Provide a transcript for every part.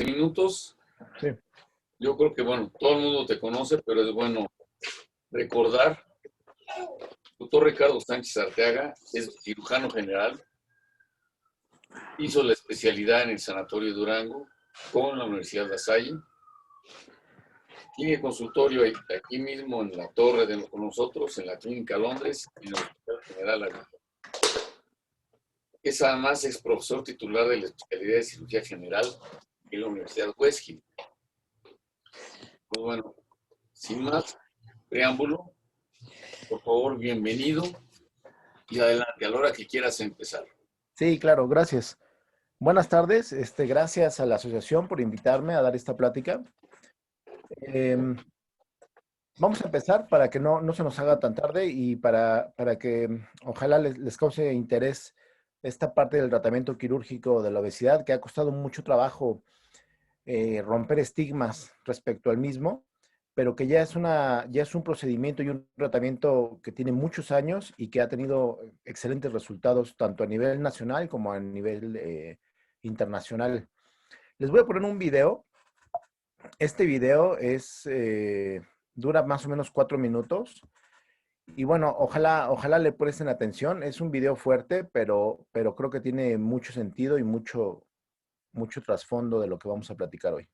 minutos. Sí. Yo creo que, bueno, todo el mundo te conoce, pero es bueno recordar. Doctor Ricardo Sánchez Arteaga es cirujano general. Hizo la especialidad en el Sanatorio de Durango con la Universidad de La Salle. Tiene consultorio aquí mismo en la torre con nosotros, en la Clínica Londres y en el Hospital General Aguilar. Es además profesor titular de la especialidad de cirugía general en la Universidad West Hill. Pues bueno, sin más preámbulo, por favor, bienvenido y adelante a la hora que quieras empezar. Sí, claro, gracias. Buenas tardes, gracias a la asociación por invitarme a dar esta plática. Vamos a empezar para que no se nos haga tan tarde y para que ojalá les cause interés esta parte del tratamiento quirúrgico de la obesidad, que ha costado mucho trabajo romper estigmas respecto al mismo, pero que ya es un procedimiento y un tratamiento que tiene muchos años y que ha tenido excelentes resultados tanto a nivel nacional como a nivel internacional. Les voy a poner un video. Este video dura más o menos 4 minutos. Y bueno, ojalá le presten atención. Es un video fuerte, pero creo que tiene mucho sentido y mucho trasfondo de lo que vamos a platicar hoy.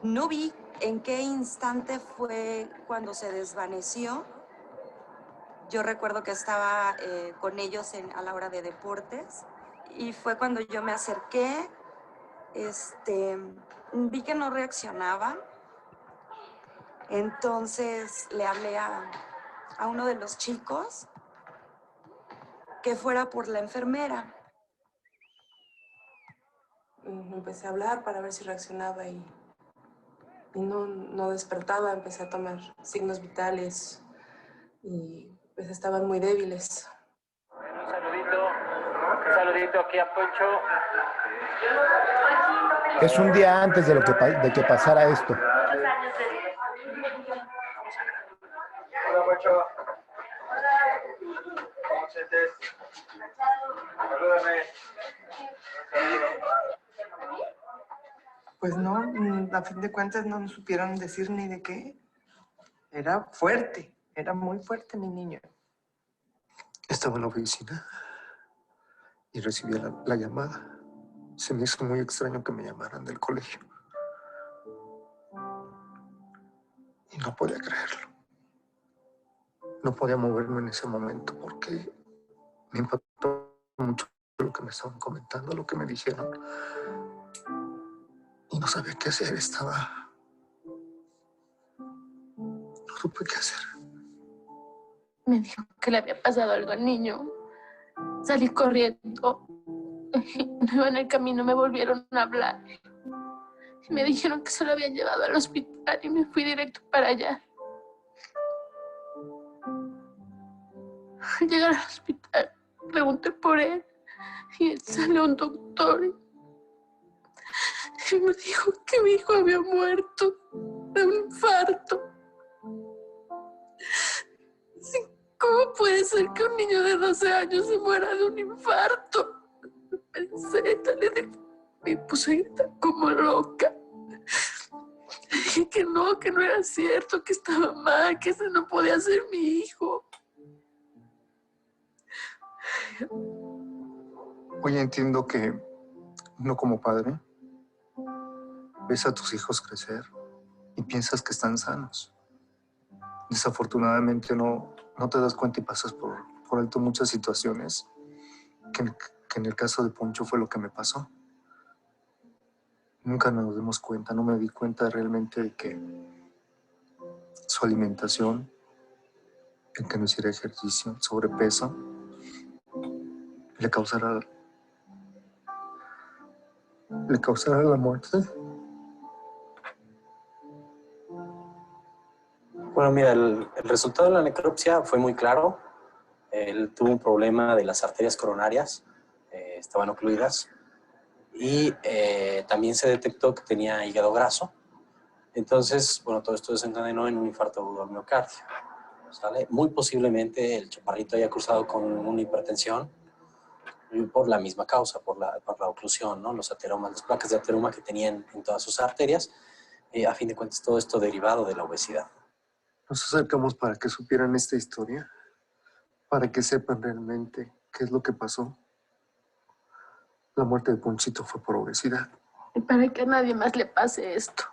No vi en qué instante fue cuando se desvaneció. Yo recuerdo que estaba con ellos a la hora de deportes y fue cuando yo me acerqué, vi que no reaccionaba, entonces le hablé a uno de los chicos que fuera por la enfermera. Empecé a hablar para ver si reaccionaba y no despertaba. Empecé a tomar signos vitales y pues estaban muy débiles. Un saludito aquí a Poncho. Es un día antes de que pasara esto. Hola, Poncho. ¿Cómo sientes? Salúdame. Pues no, a fin de cuentas no nos supieron decir ni de qué. Era fuerte, era muy fuerte mi niño. Estaba en la oficina y recibí la llamada. Se me hizo muy extraño que me llamaran del colegio. Y no podía creerlo. No podía moverme en ese momento porque me impactó mucho lo que me estaban comentando, lo que me dijeron. Y no sabía qué hacer, no supe qué hacer. Me dijo que le había pasado algo al niño. Salí corriendo. Luego en el camino me volvieron a hablar. Y me dijeron que se lo habían llevado al hospital y me fui directo para allá. Al llegar al hospital, pregunté por él y salió un doctor y me dijo que mi hijo había muerto de un infarto. Sí, ¿cómo puede ser que un niño de 12 años se muera de un infarto? Pensé, me puse a gritar como loca. Dije que no era cierto, que estaba mal, que ese no podía ser mi hijo. Hoy entiendo que uno como padre ves a tus hijos crecer y piensas que están sanos. Desafortunadamente no te das cuenta y pasas por alto muchas situaciones que en el caso de Poncho fue lo que me pasó. Nunca nos dimos cuenta, no me di cuenta realmente de que su alimentación, en que no hiciera ejercicio, sobrepeso, le causara la muerte. Bueno, mira, el resultado de la necropsia fue muy claro. Él tuvo un problema de las arterias coronarias, estaban ocluidas, y también se detectó que tenía hígado graso. Entonces, bueno, todo esto desencadenó en un infarto agudo al miocardio, ¿sale? Muy posiblemente el chaparrito haya cursado con una hipertensión por la misma causa, por la oclusión, ¿no? Los ateromas, las placas de ateroma que tenían en todas sus arterias. A fin de cuentas, todo esto derivado de la obesidad. Nos acercamos para que supieran esta historia, para que sepan realmente qué es lo que pasó. La muerte de Ponchito fue por obesidad. Y para que a nadie más le pase esto.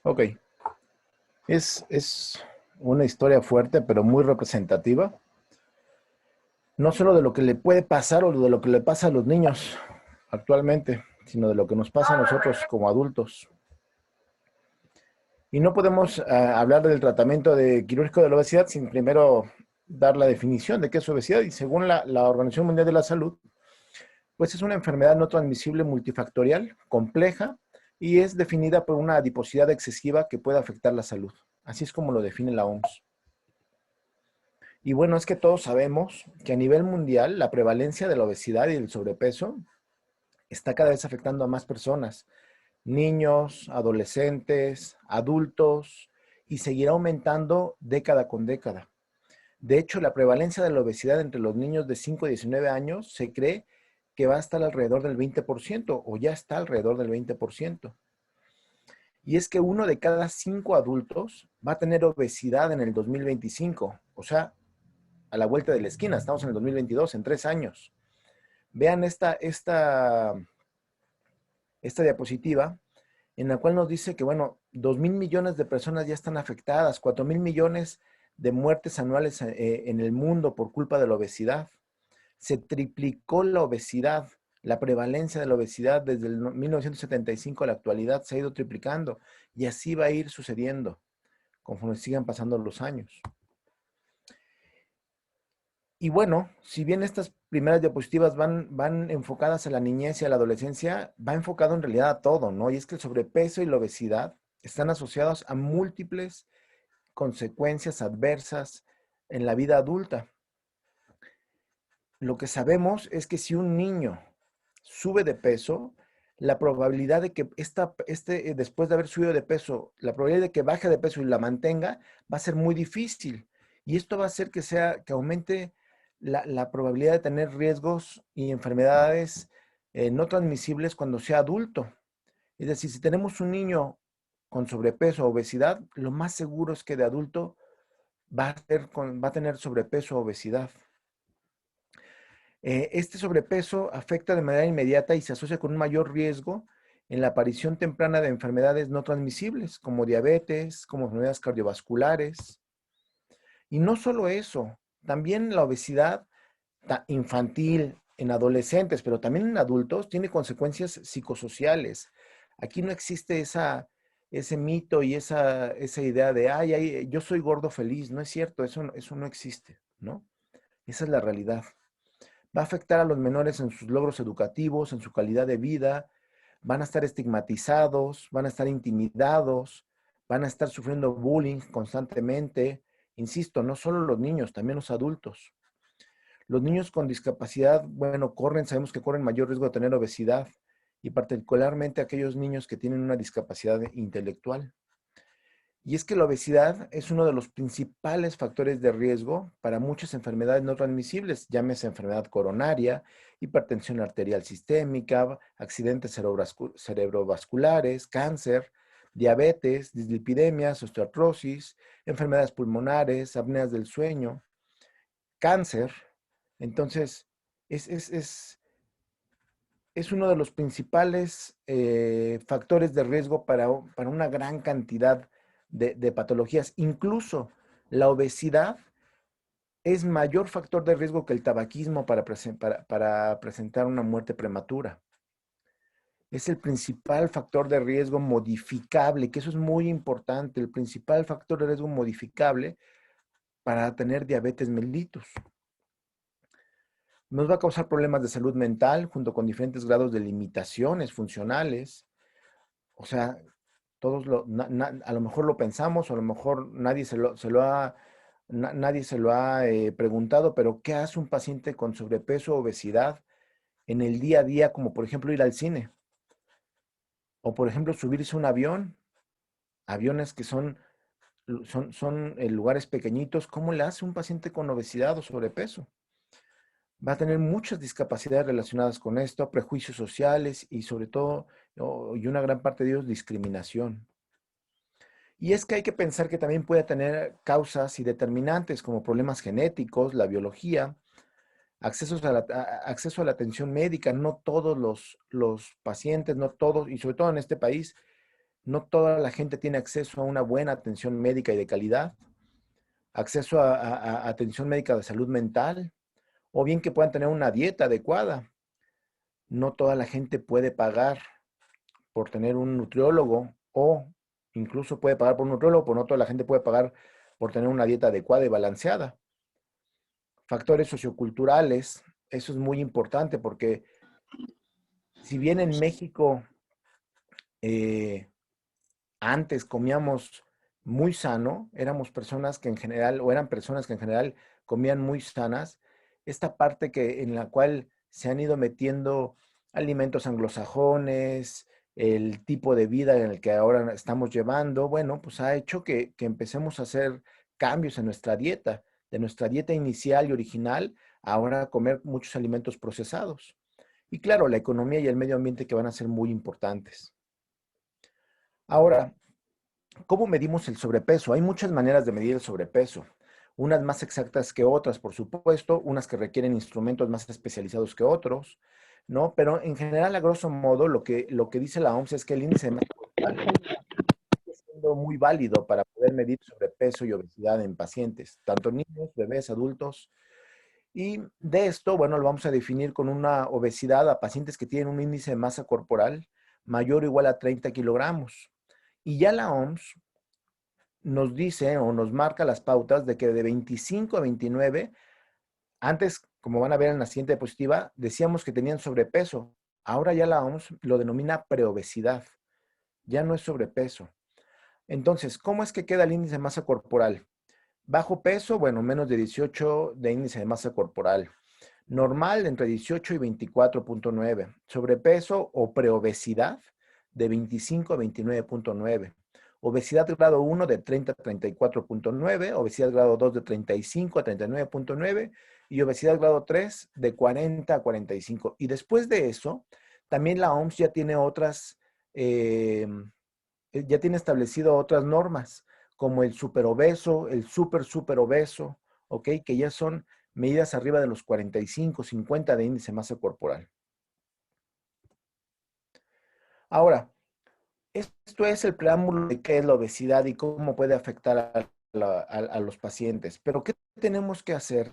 Ok. Es una historia fuerte, pero muy representativa. No solo de lo que le puede pasar o de lo que le pasa a los niños actualmente, sino de lo que nos pasa a nosotros como adultos. Y no podemos hablar del tratamiento quirúrgico de la obesidad sin primero dar la definición de qué es obesidad. Y según la Organización Mundial de la Salud, pues es una enfermedad no transmisible multifactorial, compleja, y es definida por una adiposidad excesiva que puede afectar la salud. Así es como lo define la OMS. Y bueno, es que todos sabemos que a nivel mundial la prevalencia de la obesidad y del sobrepeso está cada vez afectando a más personas, niños, adolescentes, adultos, y seguirá aumentando década con década. De hecho, la prevalencia de la obesidad entre los niños de 5 a 19 años se cree que va a estar alrededor del 20% o ya está alrededor del 20%. Y es que 1 de cada 5 adultos va a tener obesidad en el 2025, o sea, a la vuelta de la esquina, estamos en el 2022, en 3 años. Vean esta diapositiva en la cual nos dice que, bueno, 2,000 millones de personas ya están afectadas, 4,000 millones de muertes anuales en el mundo por culpa de la obesidad. Se triplicó la obesidad, la prevalencia de la obesidad desde el 1975 a la actualidad se ha ido triplicando y así va a ir sucediendo conforme sigan pasando los años. Y bueno, si bien estas primeras diapositivas van enfocadas a la niñez y a la adolescencia, va enfocado en realidad a todo, ¿no? Y es que el sobrepeso y la obesidad están asociados a múltiples consecuencias adversas en la vida adulta. Lo que sabemos es que si un niño sube de peso, la probabilidad de que después de haber subido de peso, la probabilidad de que baje de peso y la mantenga va a ser muy difícil. Y esto va a hacer que aumente la probabilidad de tener riesgos y enfermedades no transmisibles cuando sea adulto. Es decir, si tenemos un niño con sobrepeso o obesidad, lo más seguro es que de adulto va a tener sobrepeso o obesidad. Este sobrepeso afecta de manera inmediata y se asocia con un mayor riesgo en la aparición temprana de enfermedades no transmisibles, como diabetes, como enfermedades cardiovasculares. Y no solo eso, también la obesidad infantil en adolescentes, pero también en adultos, tiene consecuencias psicosociales. Aquí no existe ese mito y esa idea de, ay, yo soy gordo feliz. No es cierto, eso no existe, ¿no? Esa es la realidad. Va a afectar a los menores en sus logros educativos, en su calidad de vida, van a estar estigmatizados, van a estar intimidados, van a estar sufriendo bullying constantemente. Insisto, no solo los niños, también los adultos. Los niños con discapacidad, bueno, sabemos que corren mayor riesgo de tener obesidad y particularmente aquellos niños que tienen una discapacidad intelectual. Y es que la obesidad es uno de los principales factores de riesgo para muchas enfermedades no transmisibles, llámese enfermedad coronaria, hipertensión arterial sistémica, accidentes cerebrovasculares, cáncer, diabetes, dislipidemias, osteoartrosis, enfermedades pulmonares, apneas del sueño, cáncer. Entonces, es uno de los principales factores de riesgo para una gran cantidad de patologías. Incluso La obesidad es mayor factor de riesgo que el tabaquismo para presentar una muerte prematura. Es el principal factor de riesgo modificable, que eso es muy importante, el principal factor de riesgo modificable para tener diabetes mellitus. Nos va a causar problemas de salud mental junto con diferentes grados de limitaciones funcionales. O sea, todos a lo mejor lo pensamos, o a lo mejor nadie se lo ha preguntado, pero ¿qué hace un paciente con sobrepeso o obesidad en el día a día, como por ejemplo ir al cine? O por ejemplo subirse a un avión, aviones que son lugares pequeñitos. ¿Cómo le hace un paciente con obesidad o sobrepeso? Va a tener muchas discapacidades relacionadas con esto, prejuicios sociales y sobre todo, y una gran parte de ellos, discriminación. Y es que hay que pensar que también puede tener causas y determinantes como problemas genéticos, la biología, acceso a la atención médica. No todos los pacientes, no todos, y sobre todo en este país, no toda la gente tiene acceso a una buena atención médica y de calidad, acceso a atención médica de salud mental, o bien que puedan tener una dieta adecuada. No toda la gente puede pagar por tener un nutriólogo, o incluso puede pagar por un nutriólogo, pero no toda la gente puede pagar por tener una dieta adecuada y balanceada. Factores socioculturales, eso es muy importante porque si bien en México antes comíamos muy sano, éramos personas que en general, o eran personas que en general comían muy sanas, esta parte en la cual se han ido metiendo alimentos anglosajones, el tipo de vida en el que ahora estamos llevando, bueno, pues ha hecho que empecemos a hacer cambios en nuestra dieta, de nuestra dieta inicial y original, ahora a comer muchos alimentos procesados. Y claro, la economía y el medio ambiente que van a ser muy importantes. Ahora, ¿cómo medimos el sobrepeso? Hay muchas maneras de medir el sobrepeso. Unas más exactas que otras, por supuesto, unas que requieren instrumentos más especializados que otros, ¿no? Pero en general, a grosso modo, lo que dice la OMS es que el índice de masa corporal sigue siendo muy válido para poder medir sobrepeso y obesidad en pacientes, tanto niños, bebés, adultos. Y de esto, bueno, lo vamos a definir con una obesidad a pacientes que tienen un índice de masa corporal mayor o igual a 30 kilogramos. Y ya la OMS nos dice o nos marca las pautas de que de 25 a 29, antes, como van a ver en la siguiente diapositiva, decíamos que tenían sobrepeso. Ahora ya la OMS lo denomina preobesidad. Ya no es sobrepeso. Entonces, ¿cómo es que queda el índice de masa corporal? Bajo peso, bueno, menos de 18 de índice de masa corporal. Normal, entre 18 y 24.9. Sobrepeso o preobesidad, de 25 a 29.9. Obesidad grado 1 de 30 a 34.9, obesidad grado 2 de 35 a 39.9 y obesidad grado 3 de 40 a 45. Y después de eso, también la OMS ya tiene ya tiene establecido otras normas, como el superobeso, el superobeso, ¿ok? Que ya son medidas arriba de los 45, 50 de índice de masa corporal. Ahora, esto es el preámbulo de qué es la obesidad y cómo puede afectar a los pacientes. Pero ¿qué tenemos que hacer?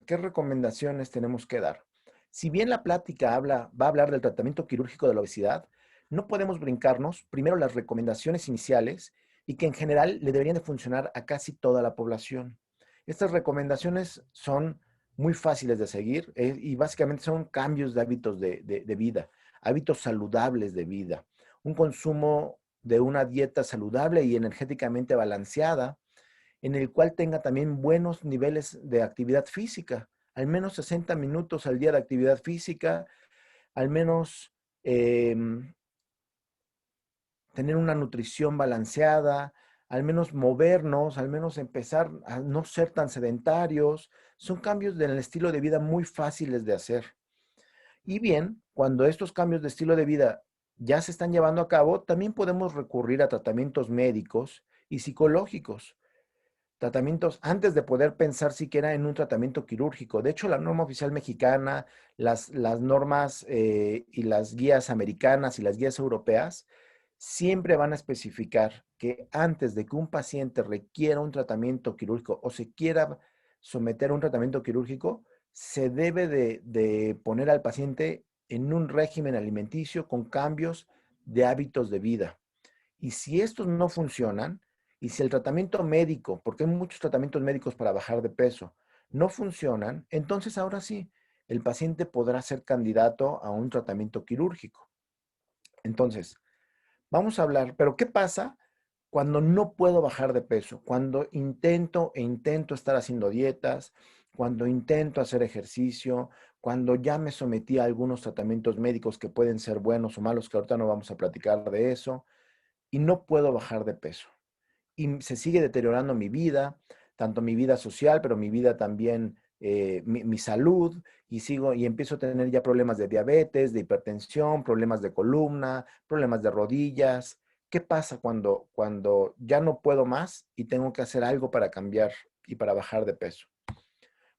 ¿Qué recomendaciones tenemos que dar? Si bien la plática va a hablar del tratamiento quirúrgico de la obesidad, no podemos brincarnos primero las recomendaciones iniciales y que en general le deberían de funcionar a casi toda la población. Estas recomendaciones son muy fáciles de seguir y básicamente son cambios de hábitos de vida, hábitos saludables de vida. Un consumo de una dieta saludable y energéticamente balanceada, en el cual tenga también buenos niveles de actividad física, al menos 60 minutos al día de actividad física, al menos tener una nutrición balanceada, al menos movernos, al menos empezar a no ser tan sedentarios. Son cambios del estilo de vida muy fáciles de hacer. Y bien, cuando estos cambios de estilo de vida ya se están llevando a cabo, también podemos recurrir a tratamientos médicos y psicológicos. Tratamientos antes de poder pensar siquiera en un tratamiento quirúrgico. De hecho, la norma oficial mexicana, las normas y las guías americanas y las guías europeas siempre van a especificar que antes de que un paciente requiera un tratamiento quirúrgico o se quiera someter a un tratamiento quirúrgico, se debe de poner al paciente en un régimen alimenticio con cambios de hábitos de vida. Y si estos no funcionan, y si el tratamiento médico, porque hay muchos tratamientos médicos para bajar de peso, no funcionan, entonces ahora sí, el paciente podrá ser candidato a un tratamiento quirúrgico. Entonces, vamos a hablar, pero ¿qué pasa cuando no puedo bajar de peso? Cuando intento estar haciendo dietas, cuando intento hacer ejercicio, cuando ya me sometí a algunos tratamientos médicos que pueden ser buenos o malos, que ahorita no vamos a platicar de eso, y no puedo bajar de peso. Y se sigue deteriorando mi vida, tanto mi vida social, pero mi vida también, mi salud, y empiezo a tener ya problemas de diabetes, de hipertensión, problemas de columna, problemas de rodillas. ¿Qué pasa cuando ya no puedo más y tengo que hacer algo para cambiar y para bajar de peso?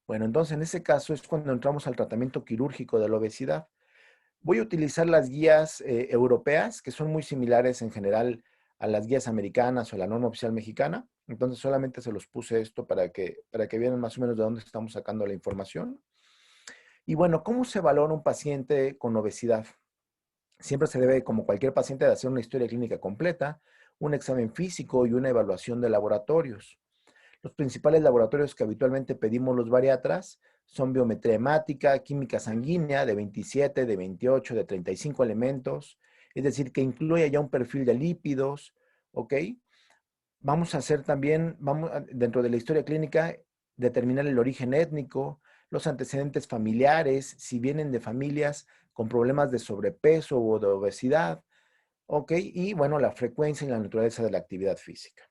Bueno, entonces en ese caso es cuando entramos al tratamiento quirúrgico de la obesidad. Voy a utilizar las guías europeas, que son muy similares en general a las guías americanas o a la norma oficial mexicana. Entonces solamente se los puse esto para que vean más o menos de dónde estamos sacando la información. Y bueno, ¿cómo se valora un paciente con obesidad? Siempre se debe, como cualquier paciente, de hacer una historia clínica completa, un examen físico y una evaluación de laboratorios. Los principales laboratorios que habitualmente pedimos los bariatras son biometría hemática, química sanguínea de 27, de 28, de 35 elementos, es decir, que incluya ya un perfil de lípidos, ¿ok? Vamos a hacer también, dentro de la historia clínica, determinar el origen étnico, los antecedentes familiares, si vienen de familias con problemas de sobrepeso o de obesidad, ¿ok? Y bueno, la frecuencia y la naturaleza de la actividad física.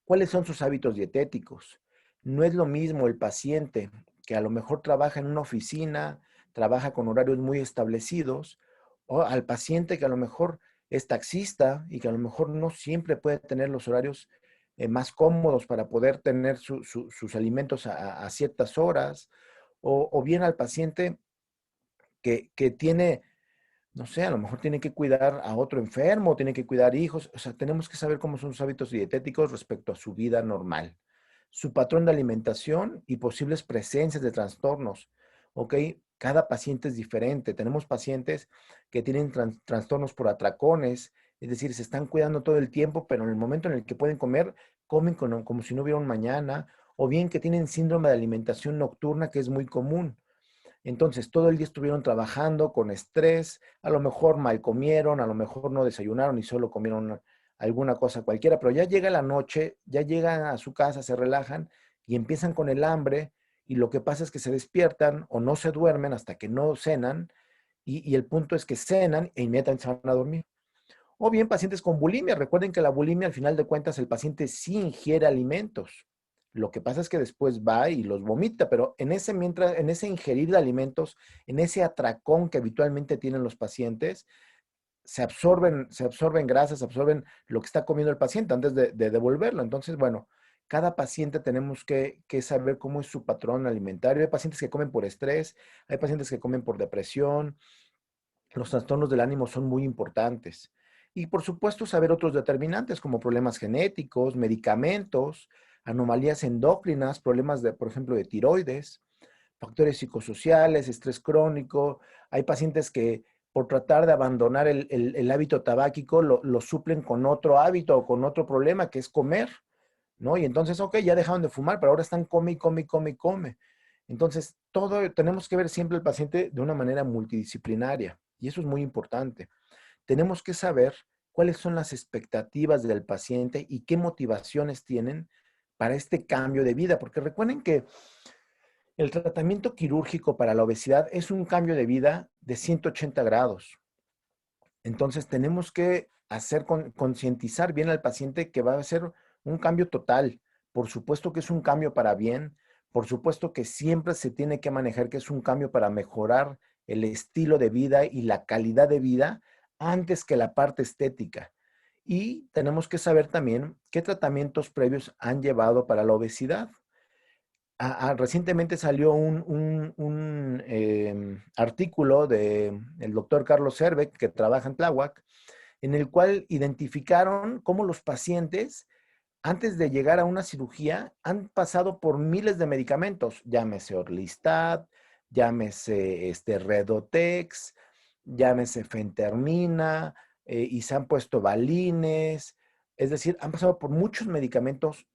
¿Cuáles son sus hábitos dietéticos? No es lo mismo el paciente que a lo mejor trabaja en una oficina, trabaja con horarios muy establecidos, o al paciente que a lo mejor es taxista y que a lo mejor no siempre puede tener los horarios más cómodos para poder tener sus alimentos a ciertas horas, o bien al paciente que tiene, no sé, a lo mejor tiene que cuidar a otro enfermo, tiene que cuidar hijos. O sea, tenemos que saber cómo son sus hábitos dietéticos respecto a su vida normal, su patrón de alimentación y posibles presencias de trastornos. ¿Ok? Cada paciente es diferente. Tenemos pacientes que tienen trastornos por atracones, es decir, se están cuidando todo el tiempo, pero en el momento en el que pueden comer, comen como si no hubiera un mañana, o bien que tienen síndrome de alimentación nocturna, que es muy común. Entonces, todo el día estuvieron trabajando con estrés, a lo mejor mal comieron, a lo mejor no desayunaron y solo comieron alguna cosa cualquiera, pero ya llega la noche, ya llegan a su casa, se relajan y empiezan con el hambre y lo que pasa es que se despiertan o no se duermen hasta que no cenan y el punto es que cenan e inmediatamente se van a dormir. O bien pacientes con bulimia. Recuerden que la bulimia, al final de cuentas, el paciente sí ingiere alimentos. Lo que pasa es que después va y los vomita, pero en ese ingerir de alimentos, en ese atracón que habitualmente tienen los pacientes, se absorben grasas, se absorben lo que está comiendo el paciente antes de devolverlo. Entonces, bueno, cada paciente tenemos que saber cómo es su patrón alimentario. Hay pacientes que comen por estrés, hay pacientes que comen por depresión. Los trastornos del ánimo son muy importantes. Y por supuesto, saber otros determinantes como problemas genéticos, medicamentos, anomalías endocrinas, problemas de, por ejemplo, de tiroides, factores psicosociales, estrés crónico. Hay pacientes que por tratar de abandonar el hábito tabáquico lo suplen con otro hábito o con otro problema que es comer, ¿no? Y entonces, ok, ya dejaron de fumar, pero ahora están come y come y come y come. Entonces, tenemos que ver siempre al paciente de una manera multidisciplinaria y eso es muy importante. Tenemos que saber cuáles son las expectativas del paciente y qué motivaciones tienen para este cambio de vida, porque recuerden que el tratamiento quirúrgico para la obesidad es un cambio de vida de 180 grados. Entonces, tenemos que concientizar bien al paciente que va a ser un cambio total. Por supuesto que es un cambio para bien, por supuesto que siempre se tiene que manejar que es un cambio para mejorar el estilo de vida y la calidad de vida antes que la parte estética. Y tenemos que saber también qué tratamientos previos han llevado para la obesidad. Recientemente salió un artículo del doctor Carlos Serbeck, que trabaja en Tláhuac, en el cual identificaron cómo los pacientes, antes de llegar a una cirugía, han pasado por miles de medicamentos, llámese Orlistat, llámese Redotex, llámese fentermina, y se han puesto balines, es decir, han pasado por muchos medicamentos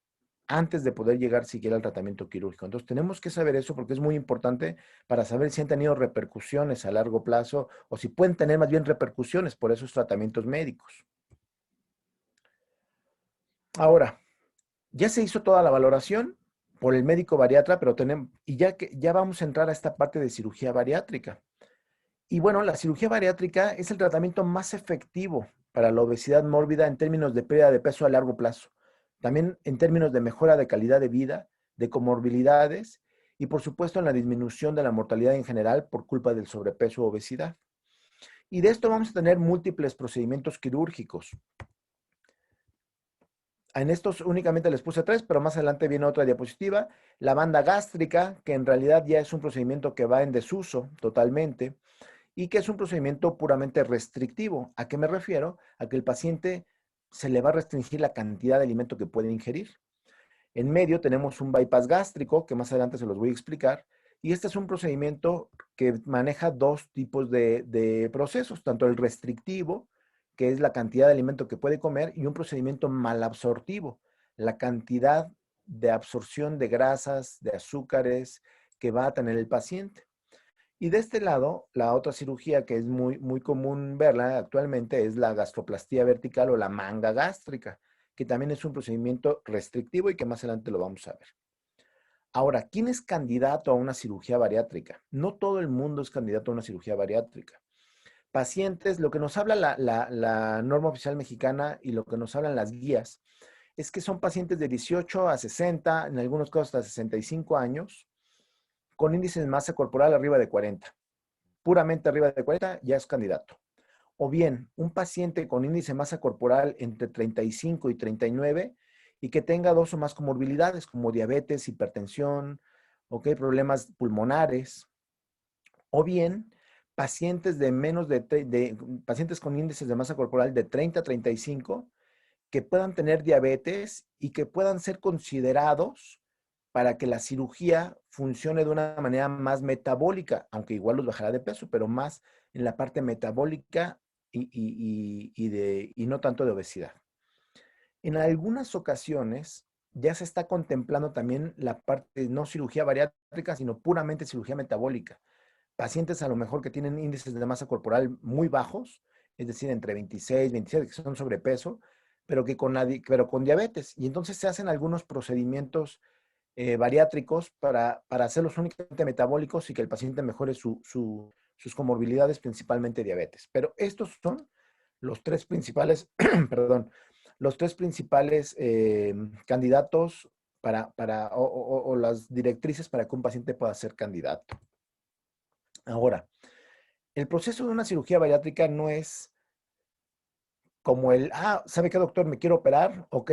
antes de poder llegar siquiera al tratamiento quirúrgico. Entonces tenemos que saber eso porque es muy importante para saber si han tenido repercusiones a largo plazo o si pueden tener más bien repercusiones por esos tratamientos médicos. Ahora, ya se hizo toda la valoración por el médico bariatra, pero ya vamos a entrar a esta parte de cirugía bariátrica. Y bueno, la cirugía bariátrica es el tratamiento más efectivo para la obesidad mórbida en términos de pérdida de peso a largo plazo. También en términos de mejora de calidad de vida, de comorbilidades y por supuesto en la disminución de la mortalidad en general por culpa del sobrepeso o obesidad. Y de esto vamos a tener múltiples procedimientos quirúrgicos. En estos únicamente les puse 3, pero más adelante viene otra diapositiva. La banda gástrica, que en realidad ya es un procedimiento que va en desuso totalmente y que es un procedimiento puramente restrictivo. ¿A qué me refiero? A que el paciente se le va a restringir la cantidad de alimento que puede ingerir. En medio tenemos un bypass gástrico, que más adelante se los voy a explicar, y este es un procedimiento que maneja 2 tipos de procesos, tanto el restrictivo, que es la cantidad de alimento que puede comer, y un procedimiento malabsortivo, la cantidad de absorción de grasas, de azúcares que va a tener el paciente. Y de este lado, la otra cirugía que es muy común verla actualmente es la gastroplastía vertical o la manga gástrica, que también es un procedimiento restrictivo y que más adelante lo vamos a ver. Ahora, ¿quién es candidato a una cirugía bariátrica? No todo el mundo es candidato a una cirugía bariátrica. Pacientes, lo que nos habla la norma oficial mexicana y lo que nos hablan las guías, es que son pacientes de 18 a 60, en algunos casos hasta 65 años, con índice de masa corporal arriba de 40. Puramente arriba de 40 ya es candidato. O bien, un paciente con índice de masa corporal entre 35 y 39 y que tenga 2 o más comorbilidades como diabetes, hipertensión, problemas pulmonares. O bien, pacientes pacientes con índices de masa corporal de 30 a 35 que puedan tener diabetes y que puedan ser considerados para que la cirugía funcione de una manera más metabólica, aunque igual los bajará de peso, pero más en la parte metabólica y no tanto de obesidad. En algunas ocasiones ya se está contemplando también la parte no cirugía bariátrica, sino puramente cirugía metabólica. Pacientes a lo mejor que tienen índices de masa corporal muy bajos, es decir, entre 26, 27, que son sobrepeso, pero con diabetes. Y entonces se hacen algunos procedimientos bariátricos para hacerlos únicamente metabólicos y que el paciente mejore sus comorbilidades, principalmente diabetes. Pero estos son los 3 principales, perdón, los 3 principales candidatos o las directrices para que un paciente pueda ser candidato. Ahora, el proceso de una cirugía bariátrica no es como ¿sabe qué, doctor? Me quiero operar, ok,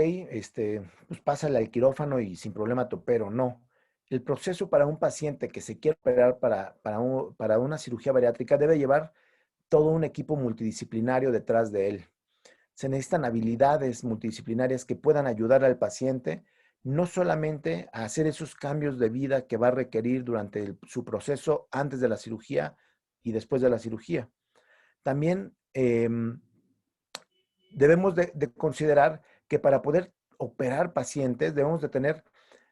pues pásale al quirófano y sin problema te opero. No. El proceso para un paciente que se quiere operar para una cirugía bariátrica debe llevar todo un equipo multidisciplinario detrás de él. Se necesitan habilidades multidisciplinarias que puedan ayudar al paciente no solamente a hacer esos cambios de vida que va a requerir durante su proceso antes de la cirugía y después de la cirugía. También debemos de considerar que para poder operar pacientes debemos de tener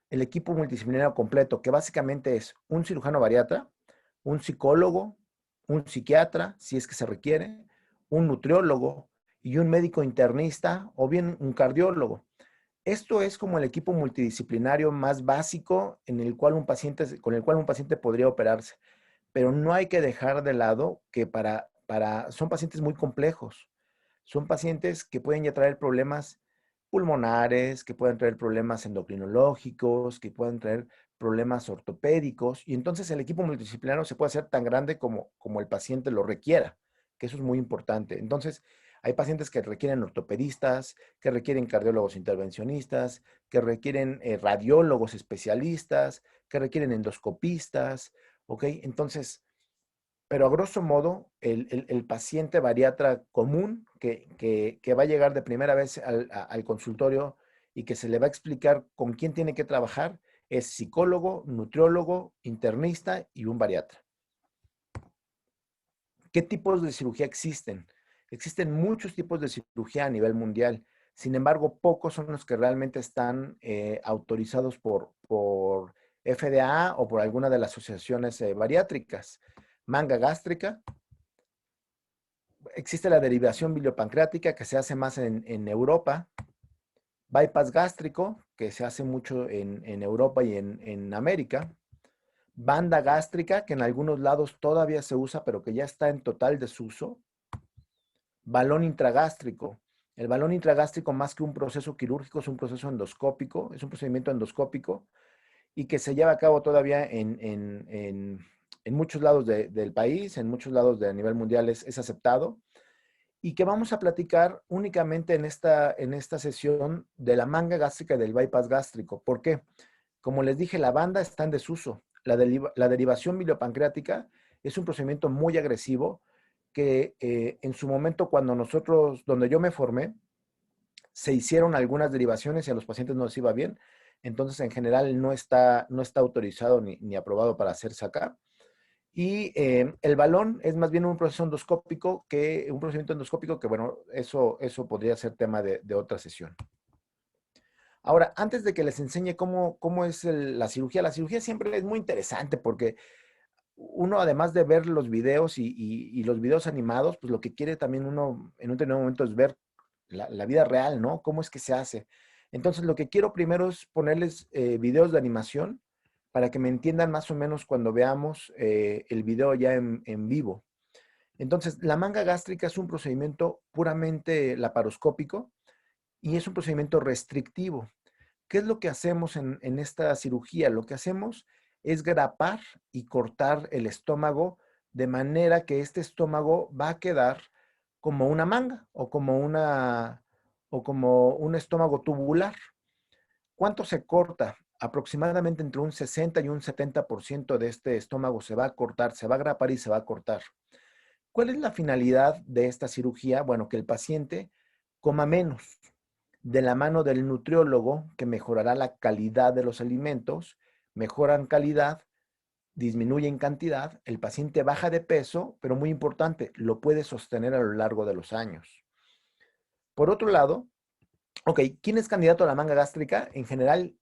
el equipo multidisciplinario completo, que básicamente es un cirujano bariatra, un psicólogo, un psiquiatra, si es que se requiere, un nutriólogo y un médico internista o bien un cardiólogo. Esto es como el equipo multidisciplinario más básico con el cual un paciente podría operarse. Pero no hay que dejar de lado que son pacientes muy complejos. Son pacientes que pueden ya traer problemas pulmonares, que pueden traer problemas endocrinológicos, que pueden traer problemas ortopédicos. Y entonces el equipo multidisciplinario se puede hacer tan grande como el paciente lo requiera, que eso es muy importante. Entonces, hay pacientes que requieren ortopedistas, que requieren cardiólogos intervencionistas, que requieren radiólogos especialistas, que requieren endoscopistas, ¿ok? Entonces, Pero a grosso modo, el paciente bariatra común que va a llegar de primera vez al consultorio y que se le va a explicar con quién tiene que trabajar es psicólogo, nutriólogo, internista y un bariatra. ¿Qué tipos de cirugía existen? Existen muchos tipos de cirugía a nivel mundial. Sin embargo, pocos son los que realmente están autorizados por FDA o por alguna de las asociaciones bariátricas. Manga gástrica. Existe la derivación biliopancreática que se hace más en Europa. Bypass gástrico, que se hace mucho en Europa y en América. Banda gástrica, que en algunos lados todavía se usa, pero que ya está en total desuso. Balón intragástrico. El balón intragástrico, más que un proceso quirúrgico, es un proceso endoscópico, es un procedimiento endoscópico y que se lleva a cabo todavía en muchos lados del país, en muchos lados a nivel mundial es aceptado, y que vamos a platicar únicamente en esta sesión de la manga gástrica y del bypass gástrico. ¿Por qué? Como les dije, la banda está en desuso. La derivación biliopancreática es un procedimiento muy agresivo que en su momento donde yo me formé, se hicieron algunas derivaciones y a los pacientes no les iba bien. Entonces, en general, no está autorizado ni aprobado para hacerse acá. Y el balón es más bien un proceso endoscópico un procedimiento endoscópico que, bueno, eso podría ser tema de otra sesión. Ahora, antes de que les enseñe cómo es la cirugía siempre es muy interesante porque uno, además de ver los videos y los videos animados, pues lo que quiere también uno en un determinado momento es ver la vida real, ¿no? ¿Cómo es que se hace? Entonces, lo que quiero primero es ponerles videos de animación para que me entiendan más o menos cuando veamos el video ya en vivo. Entonces, la manga gástrica es un procedimiento puramente laparoscópico y es un procedimiento restrictivo. ¿Qué es lo que hacemos en esta cirugía? Lo que hacemos es grapar y cortar el estómago de manera que este estómago va a quedar como una manga o como un estómago tubular. ¿Cuánto se corta? Aproximadamente entre un 60 y un 70% de este estómago se va a cortar, se va a grapar y se va a cortar. ¿Cuál es la finalidad de esta cirugía? Bueno, que el paciente coma menos, de la mano del nutriólogo, que mejorará la calidad de los alimentos, mejoran calidad, disminuyen cantidad, el paciente baja de peso, pero muy importante, lo puede sostener a lo largo de los años. Por otro lado, ok, ¿quién es candidato a la manga gástrica? En general,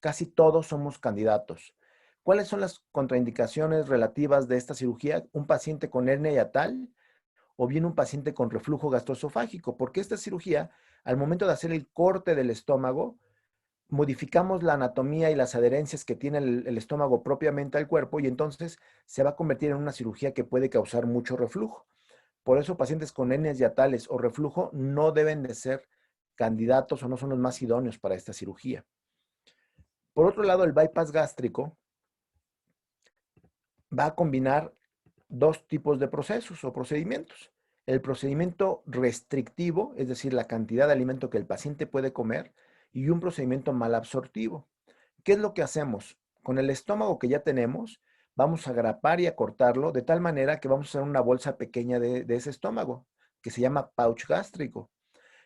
casi todos somos candidatos. ¿Cuáles son las contraindicaciones relativas de esta cirugía? Un paciente con hernia hiatal o bien un paciente con reflujo gastroesofágico, porque esta cirugía, al momento de hacer el corte del estómago, modificamos la anatomía y las adherencias que tiene el estómago propiamente al cuerpo y entonces se va a convertir en una cirugía que puede causar mucho reflujo. Por eso pacientes con hernias hiatales o reflujo no deben de ser candidatos o no son los más idóneos para esta cirugía. Por otro lado, el bypass gástrico va a combinar dos tipos de procesos o procedimientos. El procedimiento restrictivo, es decir, la cantidad de alimento que el paciente puede comer, y un procedimiento malabsortivo. ¿Qué es lo que hacemos? Con el estómago que ya tenemos, vamos a grapar y a cortarlo de tal manera que vamos a hacer una bolsa pequeña de ese estómago, que se llama pouch gástrico.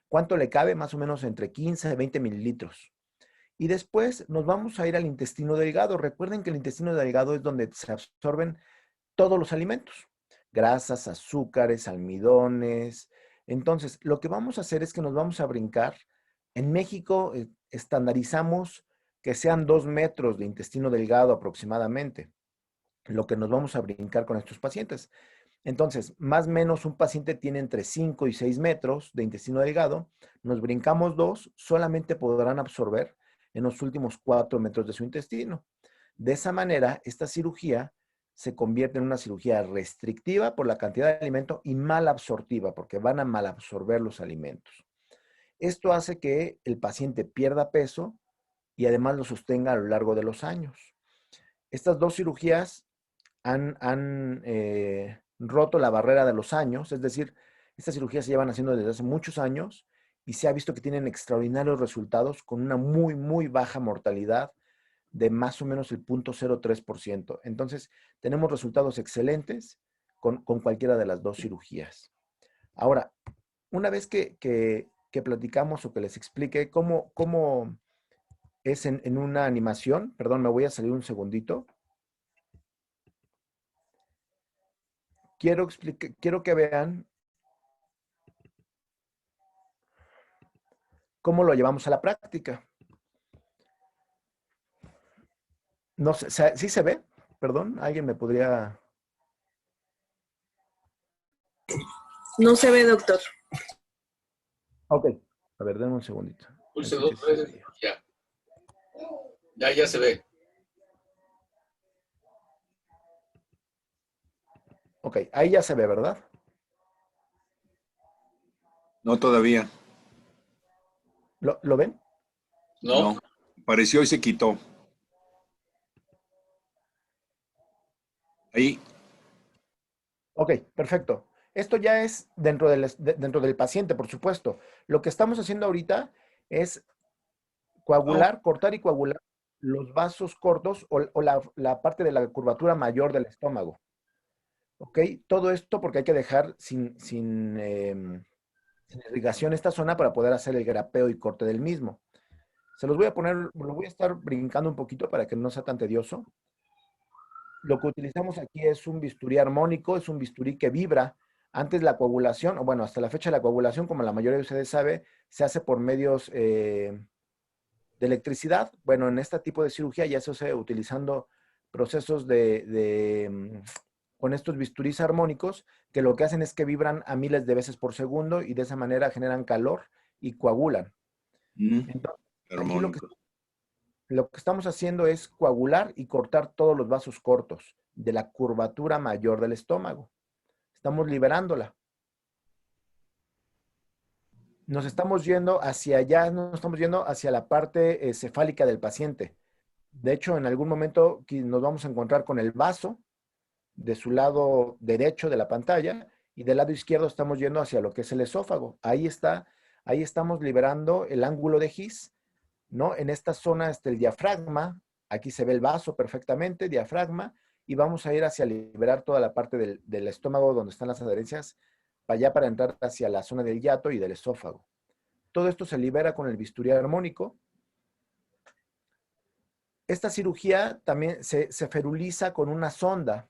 ¿Cuánto le cabe? Más o menos entre 15 y 20 mililitros. Y después nos vamos a ir al intestino delgado. Recuerden que el intestino delgado es donde se absorben todos los alimentos, grasas, azúcares, almidones. Entonces, lo que vamos a hacer es que nos vamos a brincar. En México estandarizamos que sean 2 metros de intestino delgado aproximadamente, lo que nos vamos a brincar con estos pacientes. Entonces, más o menos un paciente tiene entre 5 y 6 metros de intestino delgado, nos brincamos 2, solamente podrán absorber en los últimos 4 metros de su intestino. De esa manera, esta cirugía se convierte en una cirugía restrictiva por la cantidad de alimento y malabsortiva, porque van a malabsorber los alimentos. Esto hace que el paciente pierda peso y además lo sostenga a lo largo de los años. Estas dos cirugías han roto la barrera de los años, es decir, estas cirugías se llevan haciendo desde hace muchos años y se ha visto que tienen extraordinarios resultados con una muy, muy baja mortalidad de más o menos el 0.03%. Entonces, tenemos resultados excelentes con cualquiera de las dos cirugías. Ahora, una vez que platicamos o que les explique cómo es en una animación, perdón, me voy a salir un segundito. Quiero que vean cómo lo llevamos a la práctica. No sé, ¿sí se ve? Perdón, ¿alguien me podría...? No se ve, doctor. Ok, a ver, denme un segundito. Pulse Aquí 2 sí se veces. veía. Ya se ve. Ok, ahí ya se ve, ¿verdad? No todavía. ¿Lo ven? No. No. Apareció y se quitó. Ahí. Ok, perfecto. Esto ya es dentro del paciente, por supuesto. Lo que estamos haciendo ahorita es coagular, cortar y coagular los vasos cortos o la parte de la curvatura mayor del estómago. ¿Ok? Todo esto porque hay que dejar sin irrigación esta zona para poder hacer el grapeo y corte del mismo. Se los voy a poner, lo voy a estar brincando un poquito para que no sea tan tedioso. Lo que utilizamos aquí es un bisturí armónico, es un bisturí que vibra. Antes la coagulación, o bueno, hasta la fecha la coagulación, como la mayoría de ustedes sabe, se hace por medios de electricidad. Bueno, en este tipo de cirugía ya se hace utilizando procesos con estos bisturís armónicos que lo que hacen es que vibran a miles de veces por segundo y de esa manera generan calor y coagulan. Entonces, aquí lo que estamos haciendo es coagular y cortar todos los vasos cortos de la curvatura mayor del estómago. Estamos liberándola. Nos estamos yendo hacia allá, nos estamos yendo hacia la parte cefálica del paciente. De hecho, en algún momento nos vamos a encontrar con el vaso de su lado derecho de la pantalla y del lado izquierdo estamos yendo hacia lo que es el esófago. Ahí estamos liberando el ángulo de His, ¿no? En esta zona está el diafragma, aquí se ve el vaso perfectamente, diafragma, y vamos a ir hacia liberar toda la parte del estómago donde están las adherencias, para allá para entrar hacia la zona del hiato y del esófago. Todo esto se libera con el bisturí armónico. Esta cirugía también se feruliza con una sonda.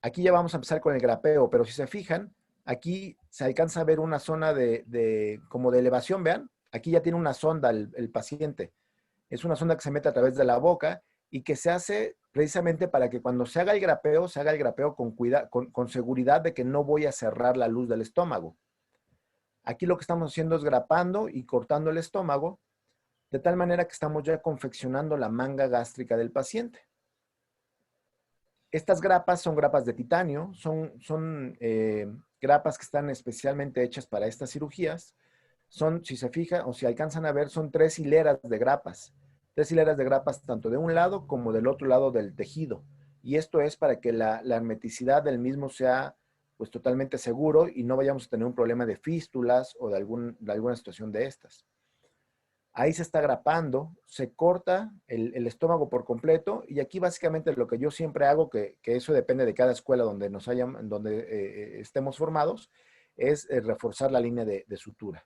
Aquí ya vamos a empezar con el grapeo, pero si se fijan, aquí se alcanza a ver una zona como de elevación, vean. Aquí ya tiene una sonda el paciente. Es una sonda que se mete a través de la boca y que se hace precisamente para que cuando se haga el grapeo con seguridad de que no voy a cerrar la luz del estómago. Aquí lo que estamos haciendo es grapando y cortando el estómago, de tal manera que estamos ya confeccionando la manga gástrica del paciente. Estas grapas son grapas de titanio, son grapas que están especialmente hechas para estas cirugías. Si se fijan o si alcanzan a ver, son 3 hileras de grapas. 3 hileras de grapas tanto de un lado como del otro lado del tejido. Y esto es para que la hermeticidad del mismo sea pues totalmente seguro y no vayamos a tener un problema de fístulas o de alguna situación de estas. Ahí se está grapando, se corta el estómago por completo y aquí básicamente lo que yo siempre hago, que eso depende de cada escuela donde estemos formados, es reforzar la línea de sutura.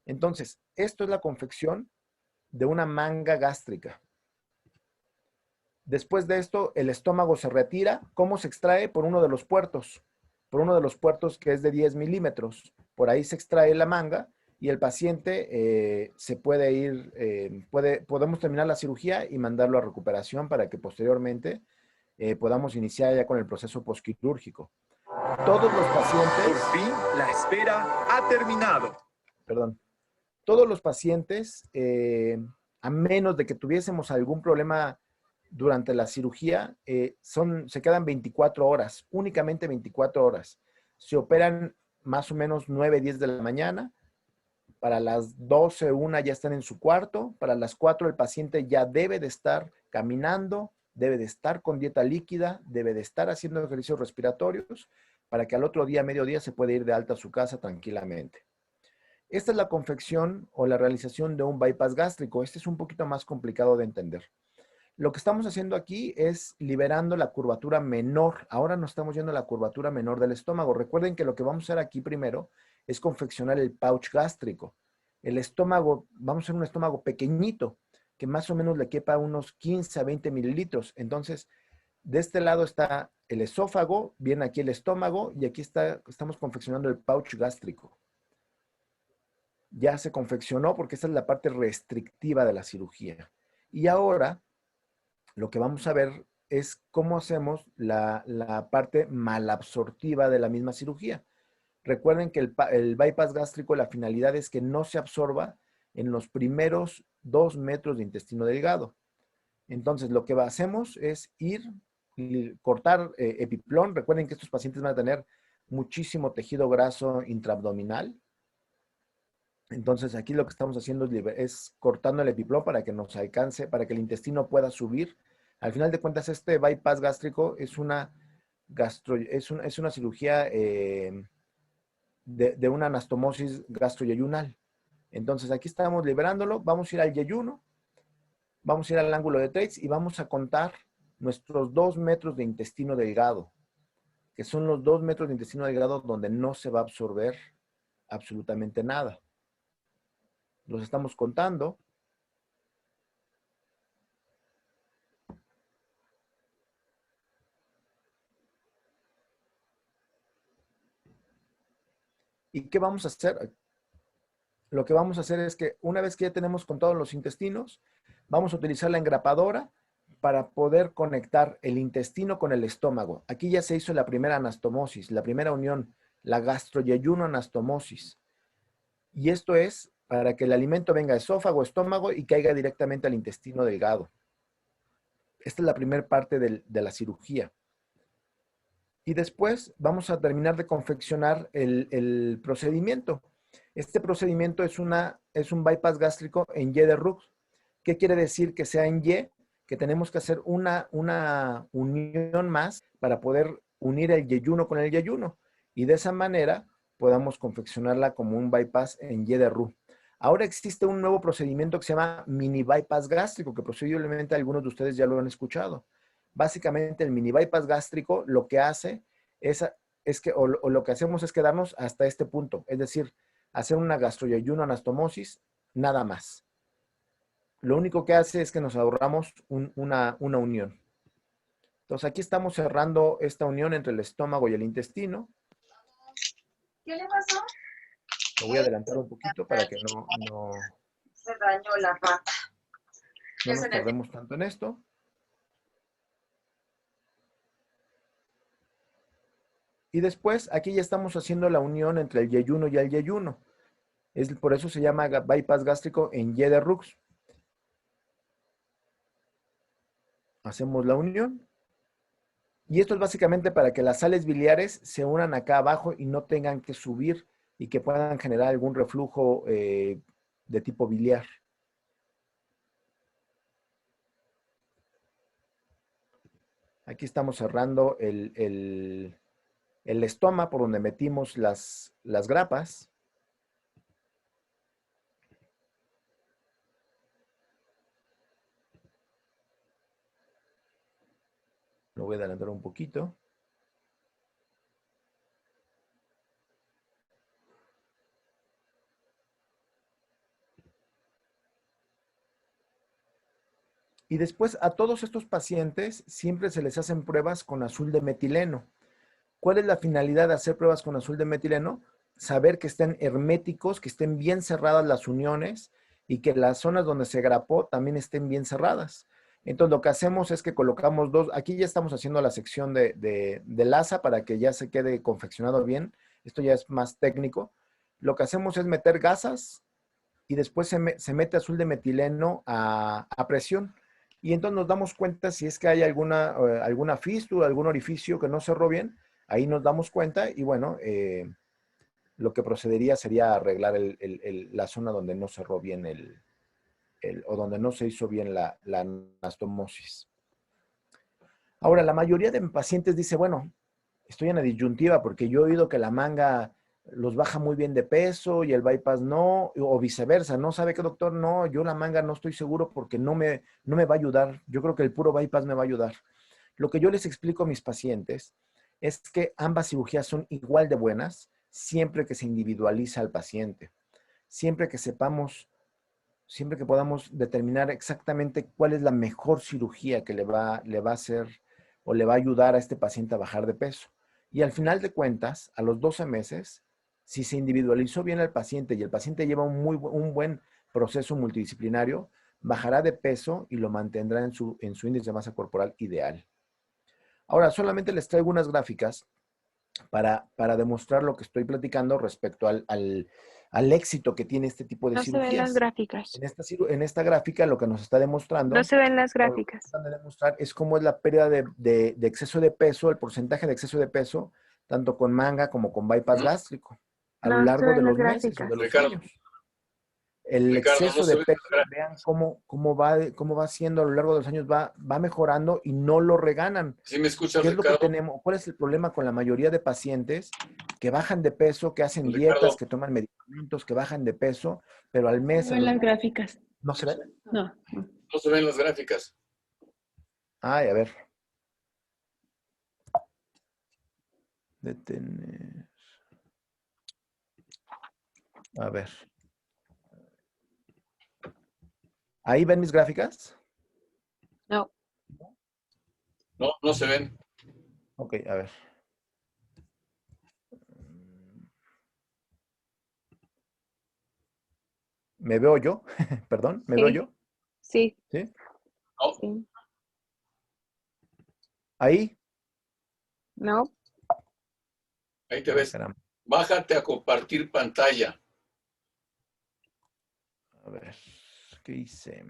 Entonces, esto es la confección de una manga gástrica. Después de esto, el estómago se retira. ¿Cómo se extrae? Por uno de los puertos. Por uno de los puertos que es de 10 milímetros. Por ahí se extrae la manga y el paciente se puede ir, podemos terminar la cirugía y mandarlo a recuperación para que posteriormente podamos iniciar ya con el proceso postquirúrgico. Todos los pacientes... Por fin, la espera ha terminado. Perdón. Todos los pacientes, a menos de que tuviésemos algún problema durante la cirugía, se quedan 24 horas, únicamente 24 horas. Se operan más o menos 9, 10 de la mañana. Para las 12, 1 ya están en su cuarto. Para las 4 el paciente ya debe de estar caminando, debe de estar con dieta líquida, debe de estar haciendo ejercicios respiratorios para que al otro día, mediodía, se pueda ir de alta a su casa tranquilamente. Esta es la confección o la realización de un bypass gástrico. Este es un poquito más complicado de entender. Lo que estamos haciendo aquí es liberando la curvatura menor. Ahora nos estamos yendo a la curvatura menor del estómago. Recuerden que lo que vamos a hacer aquí primero es confeccionar el pouch gástrico. El estómago, vamos a hacer un estómago pequeñito, que más o menos le quepa unos 15 a 20 mililitros. Entonces, de este lado está el esófago, viene aquí el estómago y aquí estamos confeccionando el pouch gástrico. Ya se confeccionó porque esta es la parte restrictiva de la cirugía. Y ahora lo que vamos a ver es cómo hacemos la parte malabsortiva de la misma cirugía. Recuerden que el bypass gástrico, la finalidad es que no se absorba en los primeros 2 metros de intestino delgado. Entonces, lo que hacemos es ir y cortar epiplón. Recuerden que estos pacientes van a tener muchísimo tejido graso intraabdominal. Entonces, aquí lo que estamos haciendo es cortando el epiplón para que nos alcance, para que el intestino pueda subir. Al final de cuentas, este bypass gástrico es una cirugía de una anastomosis gastroyeyunal. Entonces, aquí estamos liberándolo. Vamos a ir al yeyuno, vamos a ir al ángulo de Treitz y vamos a contar nuestros 2 metros de intestino delgado, que son los 2 metros de intestino delgado donde no se va a absorber absolutamente nada. Los estamos contando. ¿Y qué vamos a hacer? Lo que vamos a hacer es que una vez que ya tenemos contados los intestinos, vamos a utilizar la engrapadora para poder conectar el intestino con el estómago. Aquí ya se hizo la primera anastomosis, la primera unión, la gastroyeyuno anastomosis. Y esto es para que el alimento venga a esófago, estómago y caiga directamente al intestino delgado. Esta es la primera parte de la cirugía. Y después vamos a terminar de confeccionar el procedimiento. Este procedimiento es un bypass gástrico en Y de Rux. ¿Qué quiere decir que sea en Y? Que tenemos que hacer una unión más para poder unir el yeyuno con el yeyuno. Y de esa manera podamos confeccionarla como un bypass en Y de Ru. Ahora existe un nuevo procedimiento que se llama mini bypass gástrico, que posiblemente algunos de ustedes ya lo han escuchado. Básicamente el mini bypass gástrico lo que hace o lo que hacemos es quedarnos hasta este punto, es decir, hacer una gastroyeyuno anastomosis, nada más. Lo único que hace es que nos ahorramos una unión. Entonces aquí estamos cerrando esta unión entre el estómago y el intestino. ¿Qué le pasó? Lo voy a adelantar un poquito para que no Se dañó la pata. nos tardemos tanto en esto. Y después, aquí ya estamos haciendo la unión entre el yeyuno y el yeyuno. Por eso se llama bypass gástrico en Y de Rux. Hacemos la unión. Y esto es básicamente para que las sales biliares se unan acá abajo y no tengan que subir y que puedan generar algún reflujo de tipo biliar. Aquí estamos cerrando el estoma por donde metimos las grapas. Lo voy a adelantar un poquito. Y después a todos estos pacientes siempre se les hacen pruebas con azul de metileno. ¿Cuál es la finalidad de hacer pruebas con azul de metileno? Saber que estén herméticos, que estén bien cerradas las uniones y que las zonas donde se grapó también estén bien cerradas. Entonces lo que hacemos es que colocamos aquí ya estamos haciendo la sección de lasa para que ya se quede confeccionado bien. Esto ya es más técnico. Lo que hacemos es meter gasas y después se mete azul de metileno a presión. Y entonces nos damos cuenta si es que hay alguna fístula, algún orificio que no cerró bien. Ahí nos damos cuenta y bueno, lo que procedería sería arreglar la zona donde no cerró bien o donde no se hizo bien la anastomosis. Ahora, la mayoría de pacientes dice, bueno, estoy en la disyuntiva porque yo he oído que la manga los baja muy bien de peso y el bypass no, o viceversa, ¿no? ¿Sabe qué, doctor? No, yo la manga no estoy seguro porque no me va a ayudar. Yo creo que el puro bypass me va a ayudar. Lo que yo les explico a mis pacientes es que ambas cirugías son igual de buenas siempre que se individualiza al paciente. Siempre que sepamos, siempre que podamos determinar exactamente cuál es la mejor cirugía que le va a hacer o le va a ayudar a este paciente a bajar de peso. Y al final de cuentas, a los 12 meses, si se individualizó bien al paciente y el paciente lleva un buen proceso multidisciplinario, bajará de peso y lo mantendrá en su índice de masa corporal ideal. Ahora, solamente les traigo unas gráficas para demostrar lo que estoy platicando respecto al éxito que tiene este tipo de No se ven las cirugías. gráficas. En esta gráfica lo que nos está demostrando, No se ven las o lo que gráficas. tratan de demostrar es cómo es la pérdida de exceso de peso, el porcentaje de exceso de peso, tanto con manga como con bypass gástrico, a lo No se largo de ven las los meses o gráficas. de los Ricardo, años. El Ricardo, no exceso se de ve peso, vean cómo va siendo a lo largo de los años, va mejorando y no lo reganan. ¿Sí me escuchas, ¿Qué es lo que Ricardo? tenemos? ¿Cuál es el problema con la mayoría de pacientes que bajan de peso, que hacen Ricardo. dietas, que toman medicamentos, que bajan de peso, pero al mes... No ven las gráficas. ¿No se ven? No. No se ven las gráficas. Ay, a ver. Detener. A ver. ¿Ahí ven mis gráficas? No. No, no se ven. Ok, a ver. ¿Me veo yo? Perdón, ¿me veo Sí. yo? Sí. ¿Sí? No, Sí. ¿Ahí? No. ahí te ves. Caramba. Bájate a compartir pantalla. A ver, ¿qué hice?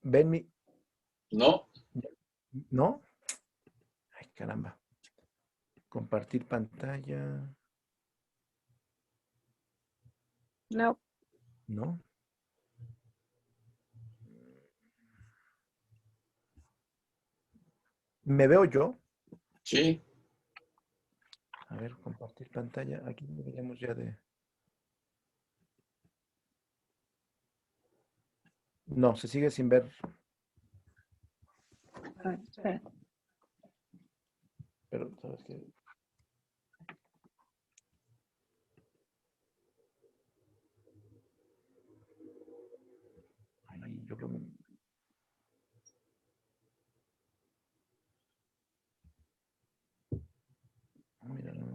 ¿Ven mi...? No, ¿No? Ay, caramba. Compartir pantalla. No. ¿No? ¿Me veo yo? sí. A ver, compartir pantalla. Aquí deberíamos ya de... No, se sigue sin ver. A ver, espera. Pero, ¿sabes qué? Ay, yo creo que... Ah, mira, no.